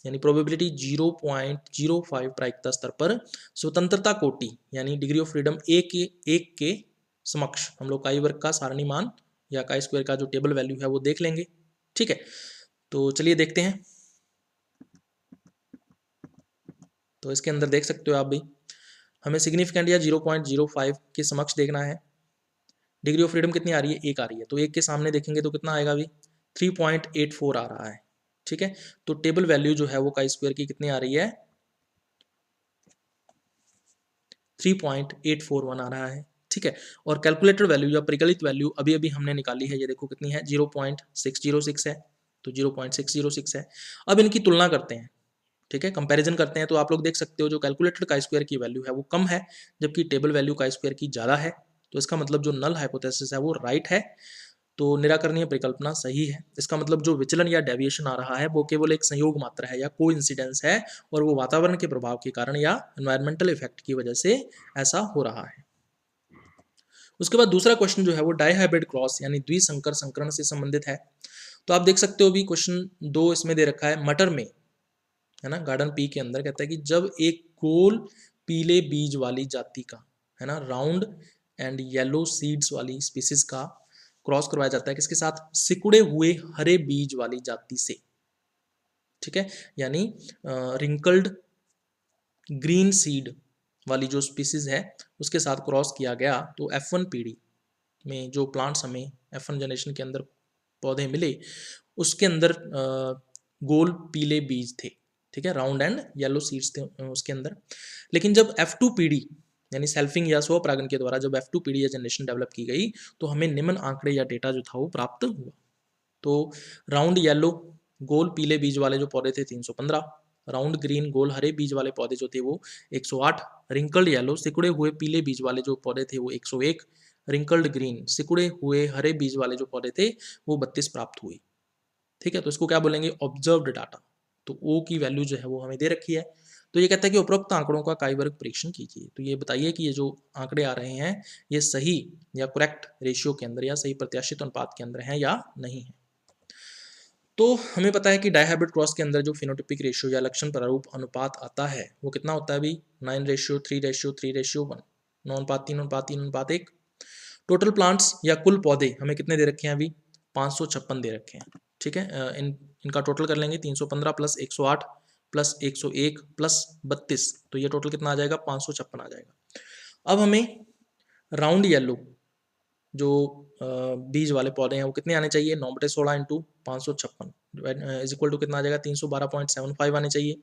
यानी प्रोबेबिलिटी 0.05 प्रायिकता स्तर पर स्वतंत्रता कोटि यानी डिग्री ऑफ फ्रीडम एक के समक्ष हम लोग काई वर्ग का सारणी मान या काई स्क्वायर का जो टेबल वैल्यू है वो देख लेंगे। ठीक है, तो चलिए देखते हैं। तो इसके अंदर देख सकते हो आप भी, हमें सिग्निफिकेंट या 0.05 के समक्ष देखना है। डिग्री ऑफ फ्रीडम कितनी आ रही है 1 आ रही है, तो 1 के सामने देखेंगे तो कितना आएगा अभी 3.84 आ रहा है। ठीक है, तो टेबल वैल्यू जो है वो काई स्क्वायर की कितनी आ रही है 3.841 आ रहा है। ठीक है, और कैलकुलेटेड वैल्यू या परिकलित वैल्यू अभी अभी हमने निकाली है, ये देखो कितनी है 0.606 है, तो 0.606 है। अब इनकी तुलना करते हैं। ठीक है, कंपैरिजन करते हैं तो आप लोग देख सकते हो जो कैलकुलेटेड काई स्क्वायर की वैल्यू है वो कम है, जबकि टेबल वैल्यू काई स्क्वायर की ज़्यादा है। तो इसका मतलब जो नल हाइपोथेसिस है वो राइट है, तो निराकरणीय परिकल्पना सही है। इसका मतलब जो विचलन या डेविएशन आ रहा है वो केवल एक संयोग मात्र है या कोइंसिडेंस है, और वो वातावरण के प्रभाव के कारण या एनवायरमेंटल इफेक्ट की वजह से ऐसा हो रहा है। उसके बाद दूसरा क्वेश्चन जो है वो डाइहाइब्रिड क्रॉस यानी द्विसंकर संकरण से संबंधित है। तो आप देख सकते हो भी क्वेश्चन 2 इसमें दे रखा है मटर में, है ना, गार्डन पी के अंदर कहता है कि जब एक गोल पीले बीज वाली जाति का, है ना, राउंड एंड येलो सीड्स वाली स्पीसीज का क्रॉस करवाया जाता है किसके साथ, सिकुड़े हुए हरे बीज वाली जाति से, ठीक है, यानी रिंकल्ड ग्रीन सीड वाली जो स्पीसीज है उसके साथ क्रॉस किया गया, तो F1 पीढ़ी में जो प्लांट्स हमें F1 जनरेशन के अंदर पौधे मिले उसके अंदर गोल पीले बीज थे, ठीक है, राउंड एंड येलो सीड्स थे उसके अंदर। लेकिन जब F2 पीढ़ी यानी सेल्फिंग या स्वपरागन के द्वारा जब F2 पीढ़ी या जनरेशन डेवलप की गई तो हमें निम्न आंकड़े या डेटा जो था वो प्राप्त हुआ। तो राउंड येलो गोल पीले बीज वाले जो पौधे थे 315, राउंड ग्रीन गोल हरे बीज वाले पौधे जो थे वो 108, रिंकल्ड येलो सिकुड़े हुए पीले बीज वाले जो पौधे थे वो 101, रिंकल्ड ग्रीन सिकुड़े हुए हरे बीज वाले जो पौधे थे वो 32 प्राप्त हुए, ठीक है। तो इसको क्या बोलेंगे, ऑब्जर्व्ड डाटा। तो ओ की वैल्यू जो है वो हमें दे रखी है। तो ये कहता है कि उपरोक्त आंकड़ों का काई वर्ग परीक्षण कीजिए। तो ये बताइए कि ये जो आंकड़े आ रहे हैं ये सही या करेक्ट रेशियो के अंदर या सही प्रत्याशित अनुपात के अंदर है या नहीं है। तो हमें पता है कि डायहाइब्रिड क्रॉस के अंदर जो फिनोटिपिक रेशियो या लक्षण प्रारूप अनुपात आता है वो कितना होता है अभी, 9:3:3:1, 9:3:3:1। टोटल प्लांट्स या कुल पौधे हमें कितने दे रखे हैं अभी, 556 दे रखे हैं, ठीक है। इनका टोटल कर लेंगे, 315 प्लस 108 प्लस 101 प्लस 32, तो ये टोटल कितना आ जाएगा, 556 आ जाएगा। अब हमें राउंड येलो जो बीज वाले पौधे हैं वो कितने आने चाहिए, 9/16 इंटू 556 इज इक्वल टू कितना आ जाएगा, 312.75 आने चाहिए।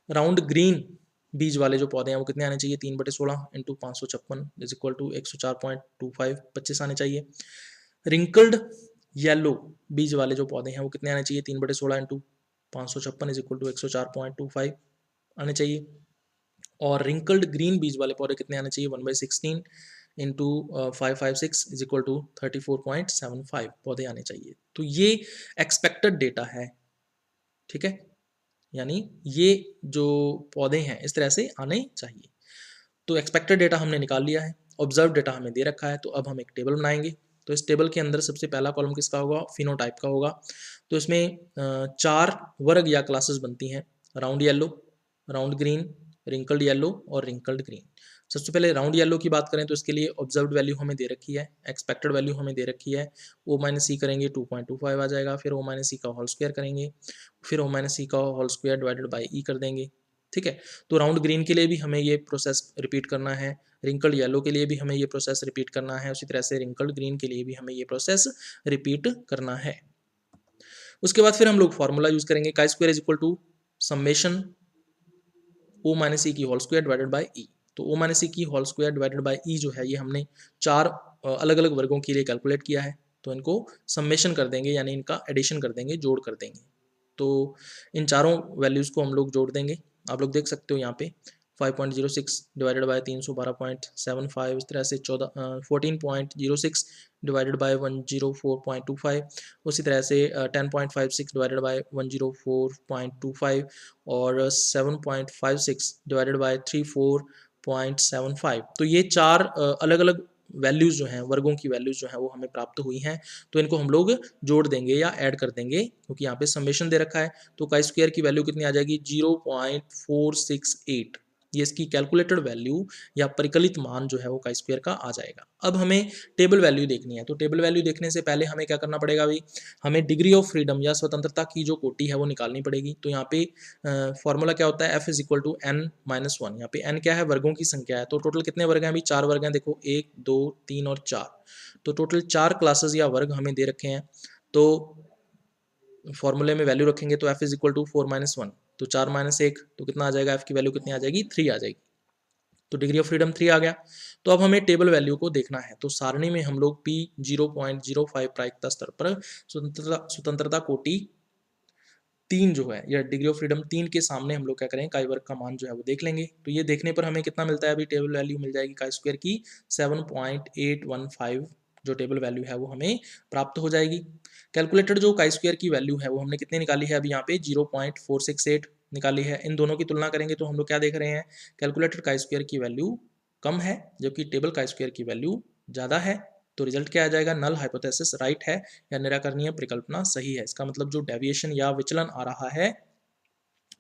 राउंड ग्रीन बीज वाले जो पौधे हैं वो कितने आने चाहिए, 3/16 इंटू 556 इज इक्वल टू 104.25 25 आने चाहिए। रिंकल्ड येलो बीज वाले जो पौधे हैं वो कितने आने चाहिए, 3/16 इंटू 556 इज इक्वल टू 104.25 आने चाहिए। और रिंकल्ड ग्रीन बीज वाले पौधे कितने आने चाहिए, 1/16 इंटू 556 इज इक्वल टू 34.75 पौधे आने चाहिए। तो ये एक्सपेक्टेड डेटा है, ठीक है, यानी ये जो पौधे हैं इस तरह से आने चाहिए। तो एक्सपेक्टेड डेटा हमने निकाल लिया है, ऑब्जर्व डेटा हमें दे रखा है। तो अब हम एक टेबल बनाएंगे। तो इस टेबल के अंदर सबसे पहला कॉलम किसका होगा, फिनोटाइप का होगा। तो इसमें 4 वर्ग या क्लासेस बनती हैं, round yellow, round green, wrinkled yellow और रिंकल्ड ग्रीन। सबसे पहले राउंड येलो की बात करें तो इसके लिए ऑब्जर्व्ड वैल्यू हमें दे रखी है, एक्सपेक्टेड वैल्यू हमें दे रखी है, ओ माइनस सी करेंगे 2.25 आ जाएगा, फिर ओ माइनस सी का होल स्क्वायर करेंगे, फिर ओ माइनस सी का होल स्क्वायर डिवाइडेड बाई ई कर देंगे, ठीक है। तो राउंड ग्रीन के लिए भी हमें ये प्रोसेस रिपीट करना है, रिंकल्ड येलो के लिए भी हमें ये प्रोसेस रिपीट करना है, उसी तरह से रिंकल्ड ग्रीन के लिए भी हमें ये प्रोसेस रिपीट करना है। उसके बाद फिर हम लोग फॉर्मूला यूज करेंगे, chi square is equal to summation O minus E की whole square divided by E. तो ओ माइनस ई की whole square divided by E जो है ये हमने 4 अलग अलग वर्गों के लिए कैलकुलेट किया है, तो इनको समेशन कर देंगे यानी इनका एडिशन कर देंगे, जोड़ कर देंगे। तो इन चारों वैल्यूज़ को हम लोग जोड़ देंगे। आप लोग देख सकते हो यहाँ पे 5.06 डिवाइडेड बाय 312.75, इस तरह से 14.06 डिवाइडेड बाय 104.25, उसी तरह से 10.56 डिवाइडेड बाय 104.25 और 7.56 डिवाइडेड बाय 34.75। तो ये 4 अलग अलग वैल्यूज़ जो हैं, वर्गों की वैल्यूज़ जो हैं वो हमें प्राप्त हुई हैं। तो इनको हम लोग जोड़ देंगे या ऐड कर देंगे, क्योंकि यहाँ पे समेशन दे रखा है। तो काई स्क्वायर की वैल्यू कितनी आ जाएगी, 0.468, ये इसकी कैलकुलेटेड वैल्यू या परिकलित मान जो है वो काई स्क्वायर का आ जाएगा। अब हमें टेबल वैल्यू देखनी है। तो टेबल वैल्यू देखने से पहले हमें क्या करना पड़ेगा, अभी हमें डिग्री ऑफ फ्रीडम या स्वतंत्रता की जो कोटि है वो निकालनी पड़ेगी। तो यहाँ पे फॉर्मूला क्या होता है, F is equal to N minus 1। यहाँ पे एन क्या है, वर्गों की संख्या है। तो टोटल कितने वर्ग हैं, अभी 4 वर्ग हैं, देखो 1 2 3 और 4। तो टोटल 4 क्लासेस या वर्ग हमें दे रखे हैं। तो फॉर्मूले में वैल्यू रखेंगे तो F is equal to 4 minus 1, तो 4 माइनस 1, तो कितना आ जाएगा, एफ की वैल्यू कितनी आ जाएगी, 3 आ जाएगी। तो डिग्री ऑफ फ्रीडम 3 आ गया। तो अब हमें टेबल वैल्यू को देखना है। तो सारणी में हम लोग P 0.05 प्रायिकता स्तर पर स्वतंत्रता कोटि 3 जो है या डिग्री ऑफ फ्रीडम 3 के सामने हम लोग क्या करें, काई वर्ग का मान जो है वो देख लेंगे। तो ये देखने पर हमें कितना मिलता है, अभी टेबल वैल्यू मिल जाएगी काई स्क्वायर की 7.815, जो टेबल वैल्यू है वो हमें प्राप्त हो जाएगी। कैलकुलेटेड जो काई स्क्वायर की वैल्यू है वो हमने कितनी निकाली है, अभी यहाँ पे 0.468 निकाली है। इन दोनों की तुलना करेंगे तो हम लोग क्या देख रहे हैं, कैलकुलेटेड काई स्क्वायर की वैल्यू कम है जबकि टेबल काई स्क्वायर की वैल्यू ज़्यादा है। तो रिजल्ट क्या आ जाएगा, नल हाइपोथेसिस राइट है या निराकरणीय परिकल्पना सही है। इसका मतलब जो डेविएशन या विचलन आ रहा है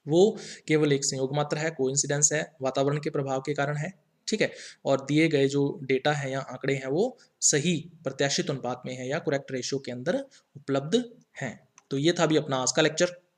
वो केवल एक संयोग मात्र है, कोइंसिडेंस है, वातावरण के प्रभाव के कारण है, ठीक है। और दिए गए जो डेटा है या आंकड़े हैं वो सही प्रत्याशित अनुपात में है या करेक्ट रेशियो के अंदर उपलब्ध हैं। तो ये था भी अपना आज का लेक्चर।